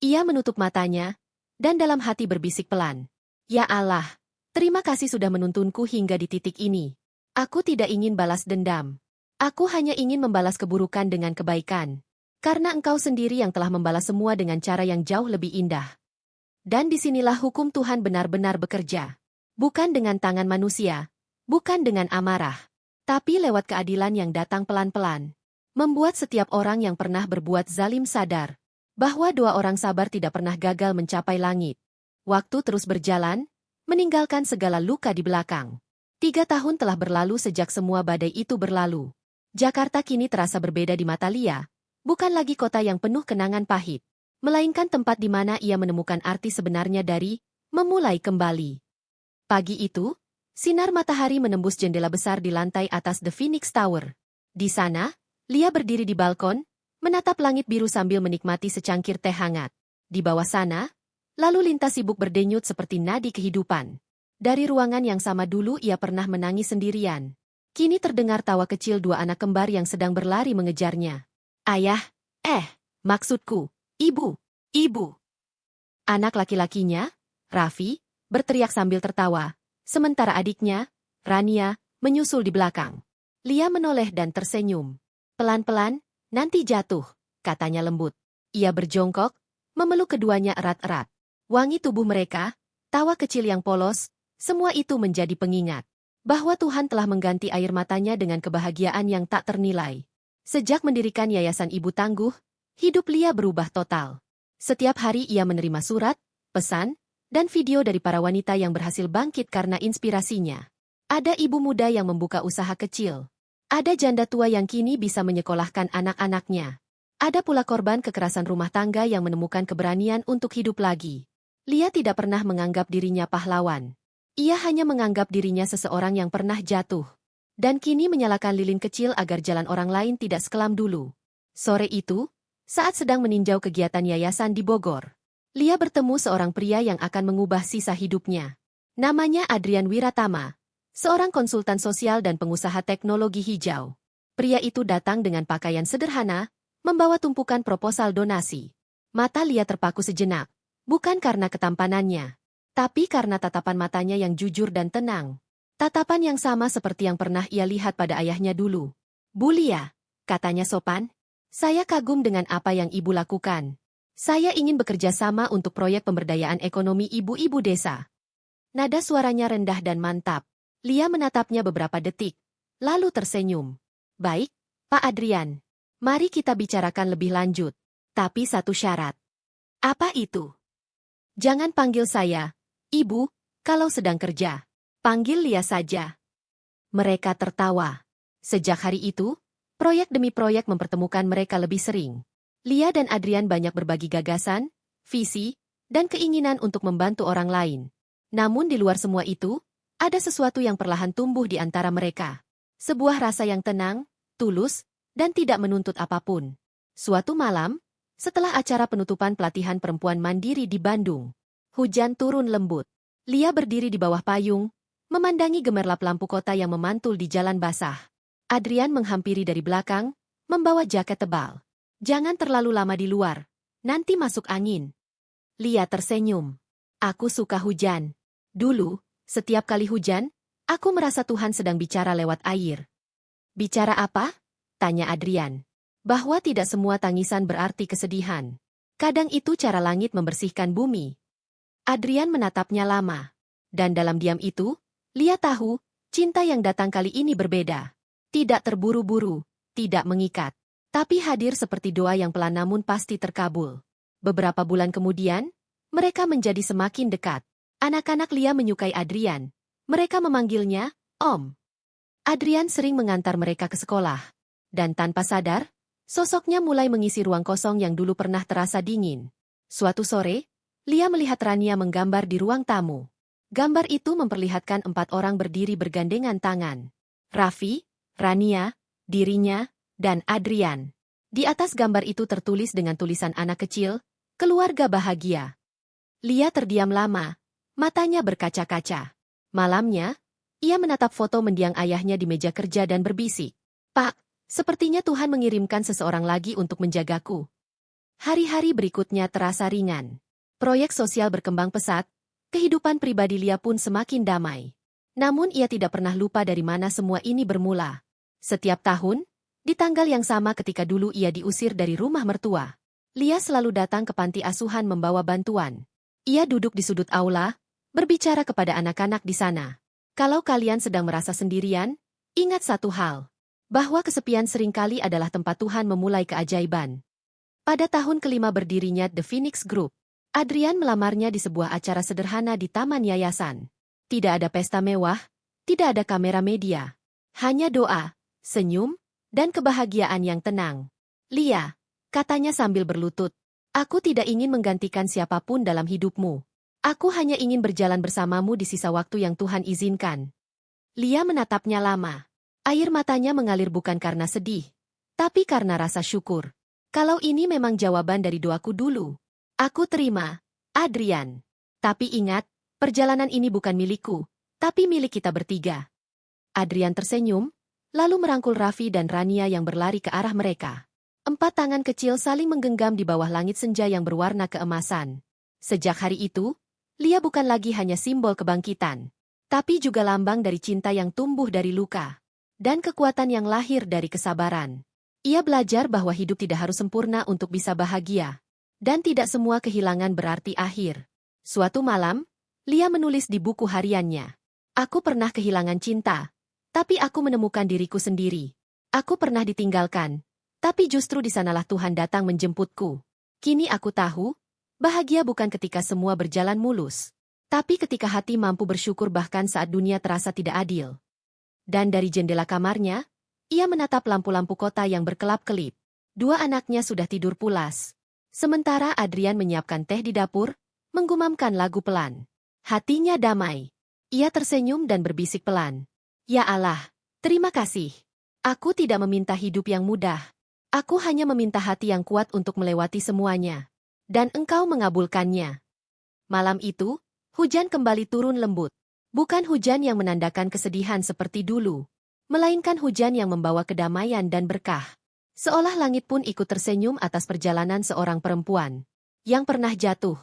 Ia menutup matanya, dan dalam hati berbisik pelan. Ya Allah, terima kasih sudah menuntunku hingga di titik ini. Aku tidak ingin balas dendam. Aku hanya ingin membalas keburukan dengan kebaikan. Karena engkau sendiri yang telah membalas semua dengan cara yang jauh lebih indah. Dan disinilah hukum Tuhan benar-benar bekerja. Bukan dengan tangan manusia, bukan dengan amarah, tapi lewat keadilan yang datang pelan-pelan. Membuat setiap orang yang pernah berbuat zalim sadar bahwa 2 orang sabar tidak pernah gagal mencapai langit. Waktu terus berjalan, meninggalkan segala luka di belakang. 3 tahun telah berlalu sejak semua badai itu berlalu. Jakarta kini terasa berbeda di mata Lia, bukan lagi kota yang penuh kenangan pahit. melainkan tempat di mana ia menemukan arti sebenarnya dari memulai kembali. Pagi itu, sinar matahari menembus jendela besar di lantai atas The Phoenix Tower. Di sana, Lia berdiri di balkon, menatap langit biru sambil menikmati secangkir teh hangat. Di bawah sana, lalu lintas sibuk berdenyut seperti nadi kehidupan. Dari ruangan yang sama dulu ia pernah menangis sendirian. Kini terdengar tawa kecil dua anak kembar yang sedang berlari mengejarnya. Ayah, maksudku, ibu, ibu. Anak laki-lakinya, Raffi, berteriak sambil tertawa, sementara adiknya, Rania, menyusul di belakang. Lia menoleh dan tersenyum. Pelan-pelan, nanti jatuh, katanya lembut. Ia berjongkok, memeluk keduanya erat-erat. Wangi tubuh mereka, tawa kecil yang polos, semua itu menjadi pengingat bahwa Tuhan telah mengganti air matanya dengan kebahagiaan yang tak ternilai. Sejak mendirikan Yayasan Ibu Tangguh, hidup Lia berubah total. Setiap hari ia menerima surat, pesan, dan video dari para wanita yang berhasil bangkit karena inspirasinya. Ada ibu muda yang membuka usaha kecil. Ada janda tua yang kini bisa menyekolahkan anak-anaknya. Ada pula korban kekerasan rumah tangga yang menemukan keberanian untuk hidup lagi. Lia tidak pernah menganggap dirinya pahlawan. Ia hanya menganggap dirinya seseorang yang pernah jatuh. Dan kini menyalakan lilin kecil agar jalan orang lain tidak sekelam dulu. Sore itu, saat sedang meninjau kegiatan yayasan di Bogor, Lia bertemu seorang pria yang akan mengubah sisa hidupnya. Namanya Adrian Wiratama, seorang konsultan sosial dan pengusaha teknologi hijau. Pria itu datang dengan pakaian sederhana, membawa tumpukan proposal donasi. Mata Lia terpaku sejenak, bukan karena ketampanannya, tapi karena tatapan matanya yang jujur dan tenang. Tatapan yang sama seperti yang pernah ia lihat pada ayahnya dulu. Bu Lia, katanya sopan, saya kagum dengan apa yang ibu lakukan. Saya ingin bekerja sama untuk proyek pemberdayaan ekonomi ibu-ibu desa. Nada suaranya rendah dan mantap. Lia menatapnya beberapa detik, lalu tersenyum. Baik, Pak Adrian. Mari kita bicarakan lebih lanjut. Tapi satu syarat. Apa itu? Jangan panggil saya, Ibu, kalau sedang kerja. Panggil Lia saja. Mereka tertawa. Sejak hari itu, proyek demi proyek mempertemukan mereka lebih sering. Lia dan Adrian banyak berbagi gagasan, visi, dan keinginan untuk membantu orang lain. Namun di luar semua itu, ada sesuatu yang perlahan tumbuh di antara mereka. Sebuah rasa yang tenang, tulus, dan tidak menuntut apapun. Suatu malam, setelah acara penutupan pelatihan perempuan mandiri di Bandung, hujan turun lembut. Lia berdiri di bawah payung, memandangi gemerlap lampu kota yang memantul di jalan basah. Adrian menghampiri dari belakang, membawa jaket tebal. Jangan terlalu lama di luar, nanti masuk angin. Lia tersenyum. Aku suka hujan. Dulu, setiap kali hujan, aku merasa Tuhan sedang bicara lewat air. Bicara apa? Tanya Adrian. Bahwa tidak semua tangisan berarti kesedihan. Kadang itu cara langit membersihkan bumi. Adrian menatapnya lama. Dan dalam diam itu, Lia tahu, cinta yang datang kali ini berbeda. Tidak terburu-buru, tidak mengikat. Tapi hadir seperti doa yang pelan namun pasti terkabul. Beberapa bulan kemudian, mereka menjadi semakin dekat. Anak-anak Lia menyukai Adrian. Mereka memanggilnya, Om. Adrian sering mengantar mereka ke sekolah. Dan tanpa sadar, sosoknya mulai mengisi ruang kosong yang dulu pernah terasa dingin. Suatu sore, Lia melihat Rania menggambar di ruang tamu. Gambar itu memperlihatkan 4 orang berdiri bergandengan tangan. Raffi, Rania, dirinya, dan Adrian. Di atas gambar itu tertulis dengan tulisan anak kecil, keluarga bahagia. Lia terdiam lama, matanya berkaca-kaca. Malamnya, ia menatap foto mendiang ayahnya di meja kerja dan berbisik. Pak, sepertinya Tuhan mengirimkan seseorang lagi untuk menjagaku. Hari-hari berikutnya terasa ringan. Proyek sosial berkembang pesat, kehidupan pribadi Lia pun semakin damai. Namun ia tidak pernah lupa dari mana semua ini bermula. Setiap tahun, di tanggal yang sama ketika dulu ia diusir dari rumah mertua, Lia selalu datang ke panti asuhan membawa bantuan. Ia duduk di sudut aula, berbicara kepada anak-anak di sana. Kalau kalian sedang merasa sendirian, ingat satu hal, bahwa kesepian seringkali adalah tempat Tuhan memulai keajaiban. Pada tahun kelima berdirinya The Phoenix Group, Adrian melamarnya di sebuah acara sederhana di taman yayasan. Tidak ada pesta mewah, tidak ada kamera media. Hanya doa, senyum, dan kebahagiaan yang tenang. Lia, katanya sambil berlutut, Aku tidak ingin menggantikan siapapun dalam hidupmu. Aku hanya ingin berjalan bersamamu di sisa waktu yang Tuhan izinkan. Lia menatapnya lama. Air matanya mengalir bukan karena sedih, tapi karena rasa syukur. Kalau ini memang jawaban dari doaku dulu, aku terima, Adrian. Tapi ingat, perjalanan ini bukan milikku, tapi milik kita bertiga. Adrian tersenyum, lalu merangkul Raffi dan Rania yang berlari ke arah mereka. 4 tangan kecil saling menggenggam di bawah langit senja yang berwarna keemasan. Sejak hari itu, Lia bukan lagi hanya simbol kebangkitan, tapi juga lambang dari cinta yang tumbuh dari luka, dan kekuatan yang lahir dari kesabaran. Ia belajar bahwa hidup tidak harus sempurna untuk bisa bahagia, dan tidak semua kehilangan berarti akhir. Suatu malam, Lia menulis di buku hariannya, "Aku pernah kehilangan cinta, tapi aku menemukan diriku sendiri. Aku pernah ditinggalkan, tapi justru di sanalah Tuhan datang menjemputku. Kini aku tahu, bahagia bukan ketika semua berjalan mulus, tapi ketika hati mampu bersyukur bahkan saat dunia terasa tidak adil." Dan dari jendela kamarnya, ia menatap lampu-lampu kota yang berkelap-kelip. 2 anaknya sudah tidur pulas. Sementara Adrian menyiapkan teh di dapur, menggumamkan lagu pelan. Hatinya damai. Ia tersenyum dan berbisik pelan. "Ya Allah, terima kasih. Aku tidak meminta hidup yang mudah. Aku hanya meminta hati yang kuat untuk melewati semuanya. Dan Engkau mengabulkannya." Malam itu, hujan kembali turun lembut. Bukan hujan yang menandakan kesedihan seperti dulu, melainkan hujan yang membawa kedamaian dan berkah. Seolah langit pun ikut tersenyum atas perjalanan seorang perempuan yang pernah jatuh,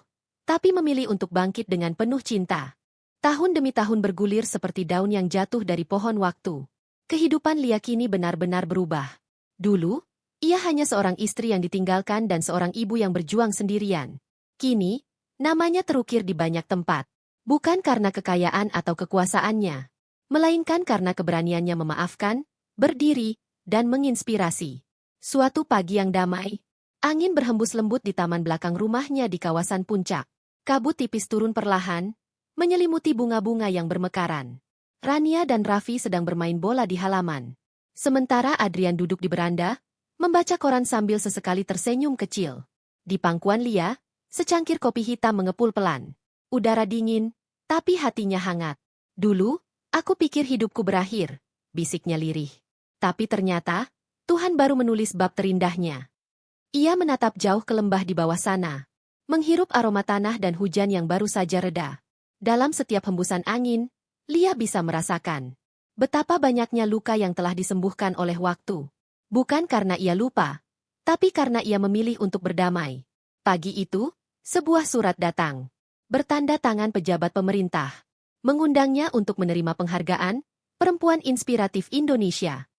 tapi memilih untuk bangkit dengan penuh cinta. Tahun demi tahun bergulir seperti daun yang jatuh dari pohon waktu. Kehidupan Lia kini benar-benar berubah. Dulu, ia hanya seorang istri yang ditinggalkan dan seorang ibu yang berjuang sendirian. Kini, namanya terukir di banyak tempat. Bukan karena kekayaan atau kekuasaannya, melainkan karena keberaniannya memaafkan, berdiri, dan menginspirasi. Suatu pagi yang damai, angin berhembus lembut di taman belakang rumahnya di kawasan puncak. Kabut tipis turun perlahan, menyelimuti bunga-bunga yang bermekaran. Rania dan Raffi sedang bermain bola di halaman. Sementara Adrian duduk di beranda, membaca koran sambil sesekali tersenyum kecil. Di pangkuan Lia, secangkir kopi hitam mengepul pelan. Udara dingin, tapi hatinya hangat. "Dulu, aku pikir hidupku berakhir," bisiknya lirih. Tapi ternyata, Tuhan baru menulis bab terindahnya. Ia menatap jauh ke lembah di bawah sana, menghirup aroma tanah dan hujan yang baru saja reda. Dalam setiap hembusan angin, Lia bisa merasakan betapa banyaknya luka yang telah disembuhkan oleh waktu. Bukan karena ia lupa, tapi karena ia memilih untuk berdamai. Pagi itu, sebuah surat datang, bertanda tangan pejabat pemerintah, mengundangnya untuk menerima penghargaan Perempuan Inspiratif Indonesia.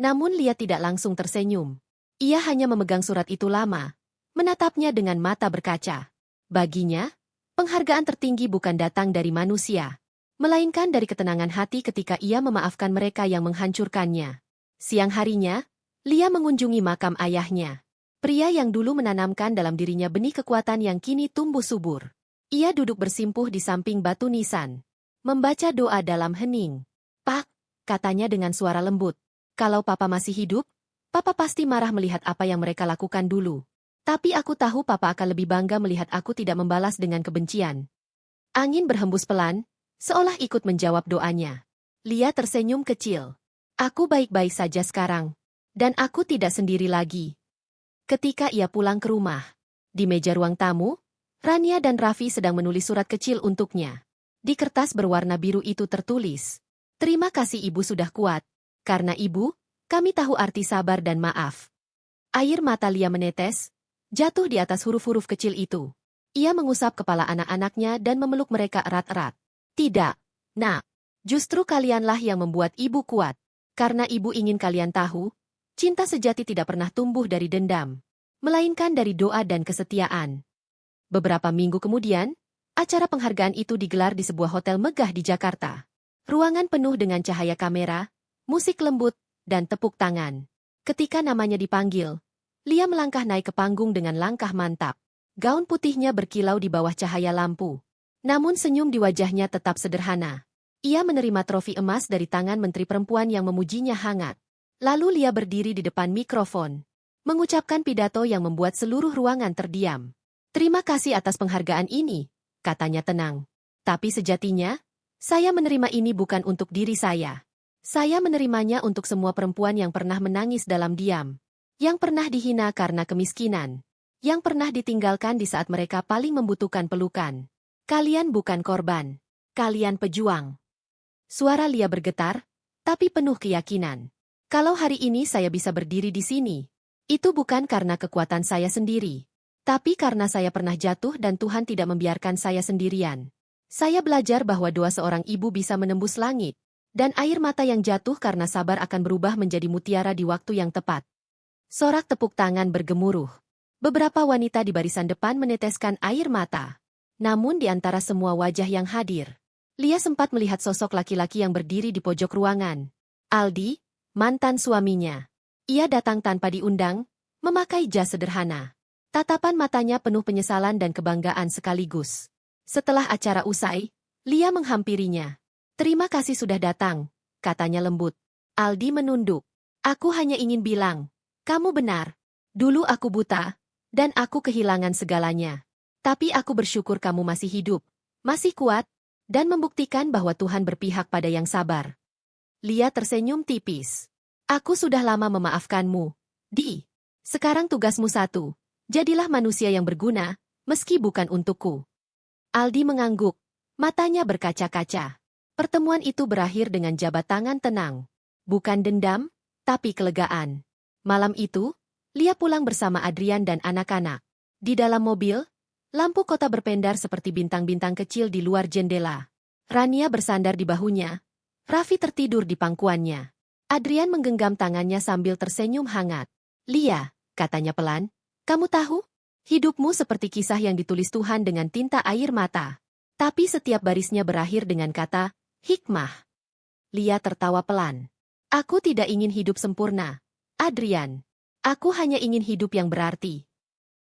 Namun Lia tidak langsung tersenyum. Ia hanya memegang surat itu lama, menatapnya dengan mata berkaca. Baginya, penghargaan tertinggi bukan datang dari manusia, melainkan dari ketenangan hati ketika ia memaafkan mereka yang menghancurkannya. Siang harinya, Lia mengunjungi makam ayahnya, pria yang dulu menanamkan dalam dirinya benih kekuatan yang kini tumbuh subur. Ia duduk bersimpuh di samping batu nisan, membaca doa dalam hening. "Pak," katanya dengan suara lembut, "kalau Papa masih hidup, Papa pasti marah melihat apa yang mereka lakukan dulu. Tapi aku tahu Papa akan lebih bangga melihat aku tidak membalas dengan kebencian." Angin berhembus pelan, seolah ikut menjawab doanya. Lia tersenyum kecil. "Aku baik-baik saja sekarang. Dan aku tidak sendiri lagi." Ketika ia pulang ke rumah, di meja ruang tamu, Rania dan Raffi sedang menulis surat kecil untuknya. Di kertas berwarna biru itu tertulis, "Terima kasih Ibu sudah kuat. Karena Ibu, kami tahu arti sabar dan maaf." Air mata Lia menetes, jatuh di atas huruf-huruf kecil itu. Ia mengusap kepala anak-anaknya dan memeluk mereka erat-erat. "Tidak, Nak. Justru kalianlah yang membuat Ibu kuat. Karena Ibu ingin kalian tahu, cinta sejati tidak pernah tumbuh dari dendam, melainkan dari doa dan kesetiaan." Beberapa minggu kemudian, acara penghargaan itu digelar di sebuah hotel megah di Jakarta. Ruangan penuh dengan cahaya kamera, musik lembut, dan tepuk tangan. Ketika namanya dipanggil, Lia melangkah naik ke panggung dengan langkah mantap. Gaun putihnya berkilau di bawah cahaya lampu. Namun senyum di wajahnya tetap sederhana. Ia menerima trofi emas dari tangan Menteri Perempuan yang memujinya hangat. Lalu Lia berdiri di depan mikrofon, mengucapkan pidato yang membuat seluruh ruangan terdiam. "Terima kasih atas penghargaan ini," katanya tenang. "Tapi sejatinya, saya menerima ini bukan untuk diri saya. Saya menerimanya untuk semua perempuan yang pernah menangis dalam diam, yang pernah dihina karena kemiskinan, yang pernah ditinggalkan di saat mereka paling membutuhkan pelukan. Kalian bukan korban. Kalian pejuang." Suara Lia bergetar, tapi penuh keyakinan. "Kalau hari ini saya bisa berdiri di sini, itu bukan karena kekuatan saya sendiri, tapi karena saya pernah jatuh dan Tuhan tidak membiarkan saya sendirian. Saya belajar bahwa doa seorang ibu bisa menembus langit, dan air mata yang jatuh karena sabar akan berubah menjadi mutiara di waktu yang tepat." Sorak tepuk tangan bergemuruh. Beberapa wanita di barisan depan meneteskan air mata. Namun di antara semua wajah yang hadir, Lia sempat melihat sosok laki-laki yang berdiri di pojok ruangan. Aldi, mantan suaminya. Ia datang tanpa diundang, memakai jas sederhana. Tatapan matanya penuh penyesalan dan kebanggaan sekaligus. Setelah acara usai, Lia menghampirinya. "Terima kasih sudah datang," katanya lembut. Aldi menunduk. "Aku hanya ingin bilang, kamu benar. Dulu aku buta, dan aku kehilangan segalanya. Tapi aku bersyukur kamu masih hidup, masih kuat, dan membuktikan bahwa Tuhan berpihak pada yang sabar." Lia tersenyum tipis. "Aku sudah lama memaafkanmu, Di. Sekarang tugasmu satu. Jadilah manusia yang berguna, meski bukan untukku." Aldi mengangguk, matanya berkaca-kaca. Pertemuan itu berakhir dengan jabat tangan tenang. Bukan dendam, tapi kelegaan. Malam itu, Lia pulang bersama Adrian dan anak-anak. Di dalam mobil, lampu kota berpendar seperti bintang-bintang kecil di luar jendela. Rania bersandar di bahunya. Raffi tertidur di pangkuannya. Adrian menggenggam tangannya sambil tersenyum hangat. "Lia," katanya pelan, "kamu tahu? Hidupmu seperti kisah yang ditulis Tuhan dengan tinta air mata. Tapi setiap barisnya berakhir dengan kata, hikmah." Lia tertawa pelan. "Aku tidak ingin hidup sempurna, Adrian. Aku hanya ingin hidup yang berarti."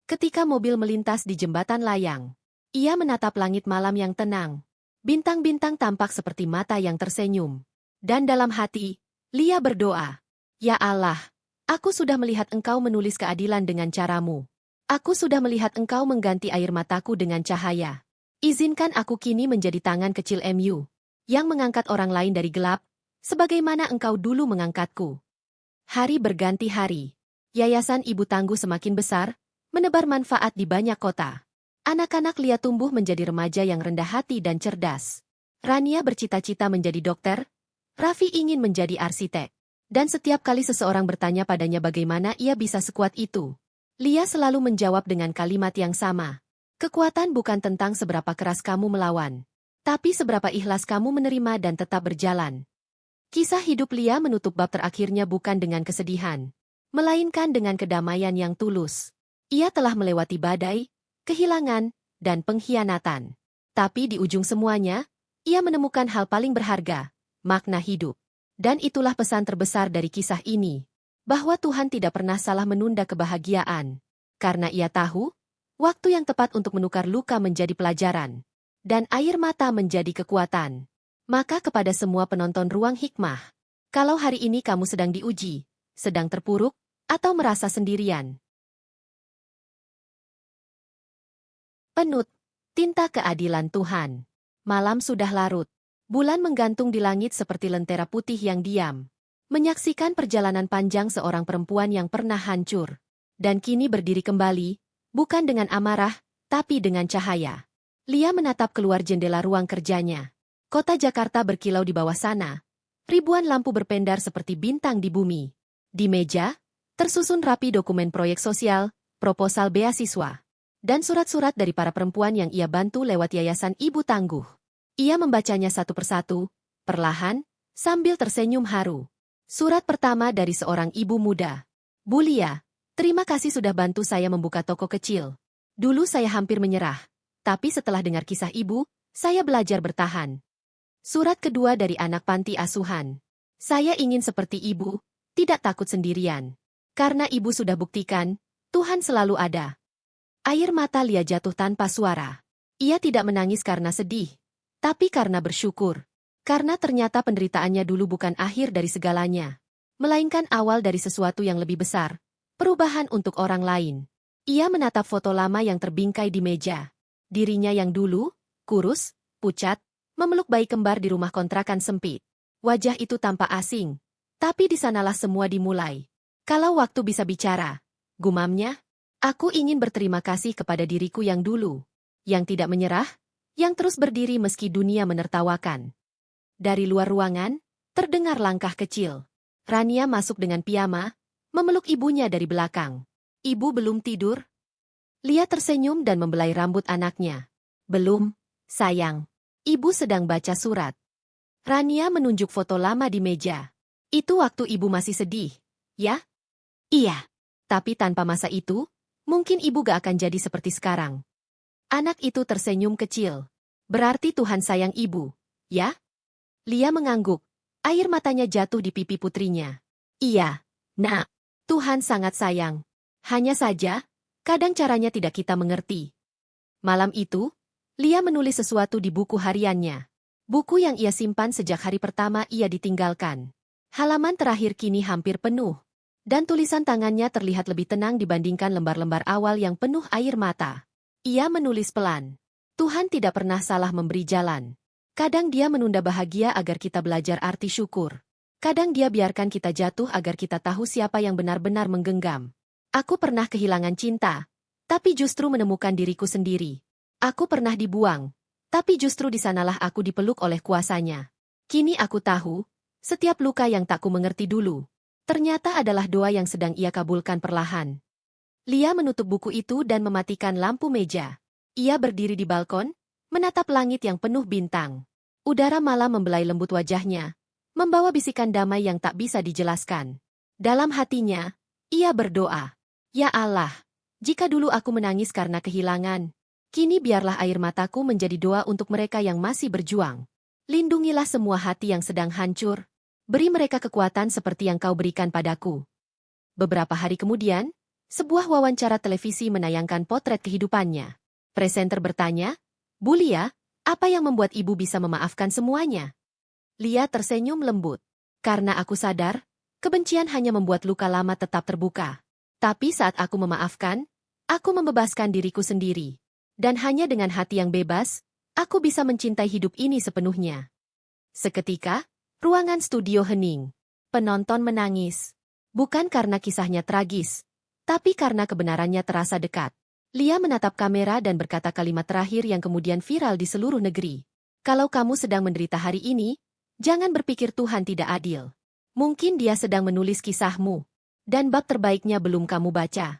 Ketika mobil melintas di jembatan layang, ia menatap langit malam yang tenang. Bintang-bintang tampak seperti mata yang tersenyum. Dan dalam hati, Lia berdoa, "Ya Allah, aku sudah melihat Engkau menulis keadilan dengan caramu. Aku sudah melihat Engkau mengganti air mataku dengan cahaya. Izinkan aku kini menjadi tangan kecil MU, yang mengangkat orang lain dari gelap, sebagaimana Engkau dulu mengangkatku." Hari berganti hari. Yayasan Ibu Tangguh semakin besar, menebar manfaat di banyak kota. Anak-anak Lia tumbuh menjadi remaja yang rendah hati dan cerdas. Rania bercita-cita menjadi dokter, Raffi ingin menjadi arsitek. Dan setiap kali seseorang bertanya padanya bagaimana ia bisa sekuat itu, Lia selalu menjawab dengan kalimat yang sama. "Kekuatan bukan tentang seberapa keras kamu melawan, tapi seberapa ikhlas kamu menerima dan tetap berjalan." Kisah hidup Lia menutup bab terakhirnya bukan dengan kesedihan, melainkan dengan kedamaian yang tulus. Ia telah melewati badai, kehilangan, dan pengkhianatan. Tapi di ujung semuanya, ia menemukan hal paling berharga, makna hidup. Dan itulah pesan terbesar dari kisah ini, bahwa Tuhan tidak pernah salah menunda kebahagiaan. Karena ia tahu, waktu yang tepat untuk menukar luka menjadi pelajaran, dan air mata menjadi kekuatan. Maka kepada semua penonton Ruang Hikmah, kalau hari ini kamu sedang diuji, sedang terpuruk, atau merasa sendirian, penut, tinta keadilan Tuhan. Malam sudah larut. Bulan menggantung di langit seperti lentera putih yang diam, menyaksikan perjalanan panjang seorang perempuan yang pernah hancur, dan kini berdiri kembali, bukan dengan amarah, tapi dengan cahaya. Lia menatap keluar jendela ruang kerjanya. Kota Jakarta berkilau di bawah sana. Ribuan lampu berpendar seperti bintang di bumi. Di meja, tersusun rapi dokumen proyek sosial, proposal beasiswa, dan surat-surat dari para perempuan yang ia bantu lewat Yayasan Ibu Tangguh. Ia membacanya satu persatu, perlahan, sambil tersenyum haru. Surat pertama dari seorang ibu muda. "Bu Lia, terima kasih sudah bantu saya membuka toko kecil. Dulu saya hampir menyerah, tapi setelah dengar kisah ibu, saya belajar bertahan." Surat kedua dari anak panti asuhan. "Saya ingin seperti ibu, tidak takut sendirian. Karena ibu sudah buktikan, Tuhan selalu ada." Air mata Lia jatuh tanpa suara. Ia tidak menangis karena sedih, tapi karena bersyukur. Karena ternyata penderitaannya dulu bukan akhir dari segalanya, melainkan awal dari sesuatu yang lebih besar, perubahan untuk orang lain. Ia menatap foto lama yang terbingkai di meja. Dirinya yang dulu, kurus, pucat, memeluk bayi kembar di rumah kontrakan sempit. Wajah itu tampak asing. Tapi di sanalah semua dimulai. Kalau waktu bisa bicara, gumamnya, aku ingin berterima kasih kepada diriku yang dulu. Yang tidak menyerah, yang terus berdiri meski dunia menertawakan. Dari luar ruangan, terdengar langkah kecil. Rania masuk dengan piyama, memeluk ibunya dari belakang. Ibu belum tidur? Lia tersenyum dan membelai rambut anaknya. Belum, sayang. Ibu sedang baca surat. Rania menunjuk foto lama di meja. Itu waktu ibu masih sedih, ya? Iya. Tapi tanpa masa itu, mungkin ibu gak akan jadi seperti sekarang. Anak itu tersenyum kecil. Berarti Tuhan sayang ibu, ya? Lia mengangguk. Air matanya jatuh di pipi putrinya. Iya, Nak. Tuhan sangat sayang. Hanya saja, kadang caranya tidak kita mengerti. Malam itu, Lia menulis sesuatu di buku hariannya. Buku yang ia simpan sejak hari pertama ia ditinggalkan. Halaman terakhir kini hampir penuh. Dan tulisan tangannya terlihat lebih tenang dibandingkan lembar-lembar awal yang penuh air mata. Ia menulis pelan. Tuhan tidak pernah salah memberi jalan. Kadang dia menunda bahagia agar kita belajar arti syukur. Kadang dia biarkan kita jatuh agar kita tahu siapa yang benar-benar menggenggam. Aku pernah kehilangan cinta, tapi justru menemukan diriku sendiri. Aku pernah dibuang, tapi justru di sanalah aku dipeluk oleh kuasanya. Kini aku tahu, setiap luka yang tak ku mengerti dulu, ternyata adalah doa yang sedang ia kabulkan perlahan. Lia menutup buku itu dan mematikan lampu meja. Ia berdiri di balkon, menatap langit yang penuh bintang. Udara malam membelai lembut wajahnya, membawa bisikan damai yang tak bisa dijelaskan. Dalam hatinya, ia berdoa. Ya Allah, jika dulu aku menangis karena kehilangan, kini biarlah air mataku menjadi doa untuk mereka yang masih berjuang. Lindungilah semua hati yang sedang hancur. Beri mereka kekuatan seperti yang kau berikan padaku. Beberapa hari kemudian, sebuah wawancara televisi menayangkan potret kehidupannya. Presenter bertanya, Bu Lia, apa yang membuat ibu bisa memaafkan semuanya? Lia tersenyum lembut. Karena aku sadar, kebencian hanya membuat luka lama tetap terbuka. Tapi saat aku memaafkan, aku membebaskan diriku sendiri. Dan hanya dengan hati yang bebas, aku bisa mencintai hidup ini sepenuhnya. Seketika, ruangan studio hening. Penonton menangis. Bukan karena kisahnya tragis, tapi karena kebenarannya terasa dekat. Lia menatap kamera dan berkata kalimat terakhir yang kemudian viral di seluruh negeri. Kalau kamu sedang menderita hari ini, jangan berpikir Tuhan tidak adil. Mungkin dia sedang menulis kisahmu. Dan bab terbaiknya belum kamu baca.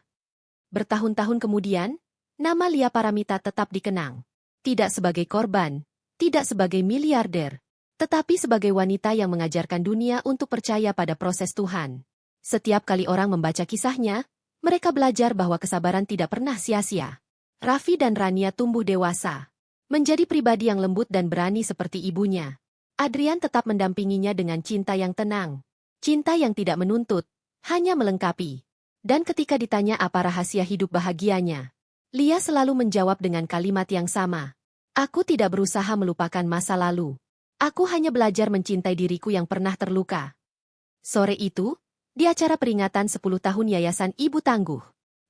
Bertahun-tahun kemudian, nama Lia Paramita tetap dikenang. Tidak sebagai korban, tidak sebagai miliarder, tetapi sebagai wanita yang mengajarkan dunia untuk percaya pada proses Tuhan. Setiap kali orang membaca kisahnya, mereka belajar bahwa kesabaran tidak pernah sia-sia. Raffi dan Rania tumbuh dewasa, menjadi pribadi yang lembut dan berani seperti ibunya. Adrian tetap mendampinginya dengan cinta yang tenang, cinta yang tidak menuntut, hanya melengkapi. Dan ketika ditanya apa rahasia hidup bahagianya, Lia selalu menjawab dengan kalimat yang sama. Aku tidak berusaha melupakan masa lalu. Aku hanya belajar mencintai diriku yang pernah terluka. Sore itu, di acara peringatan 10 tahun Yayasan Ibu Tangguh,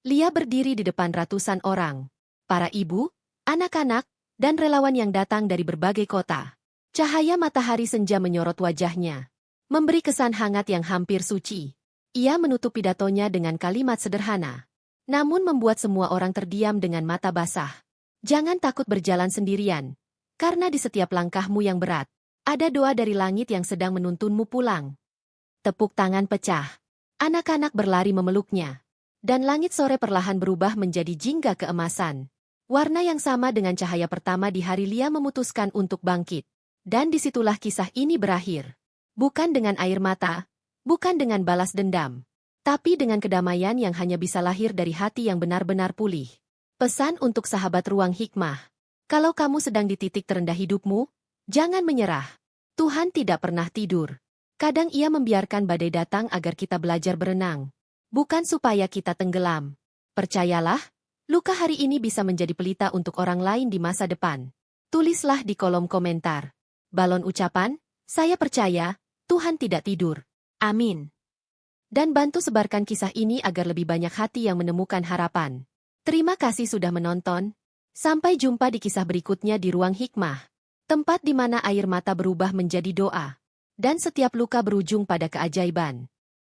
Lia berdiri di depan ratusan orang. Para ibu, anak-anak, dan relawan yang datang dari berbagai kota. Cahaya matahari senja menyorot wajahnya, memberi kesan hangat yang hampir suci. Ia menutup pidatonya dengan kalimat sederhana, namun membuat semua orang terdiam dengan mata basah. Jangan takut berjalan sendirian, karena di setiap langkahmu yang berat, ada doa dari langit yang sedang menuntunmu pulang. Tepuk tangan pecah. Anak-anak berlari memeluknya. Dan langit sore perlahan berubah menjadi jingga keemasan. Warna yang sama dengan cahaya pertama di hari Lia memutuskan untuk bangkit. Dan disitulah kisah ini berakhir. Bukan dengan air mata, bukan dengan balas dendam, tapi dengan kedamaian yang hanya bisa lahir dari hati yang benar-benar pulih. Pesan untuk sahabat Ruang Hikmah. Kalau kamu sedang di titik terendah hidupmu, jangan menyerah. Tuhan tidak pernah tidur. Kadang ia membiarkan badai datang agar kita belajar berenang. Bukan supaya kita tenggelam. Percayalah, luka hari ini bisa menjadi pelita untuk orang lain di masa depan. Tulislah di kolom komentar. Balon ucapan, saya percaya, Tuhan tidak tidur. Amin. dan bantu sebarkan kisah ini agar lebih banyak hati yang menemukan harapan. Terima kasih sudah menonton. Sampai jumpa di kisah berikutnya di Ruang Hikmah. Tempat di mana air mata berubah menjadi doa. Dan setiap luka berujung pada keajaiban.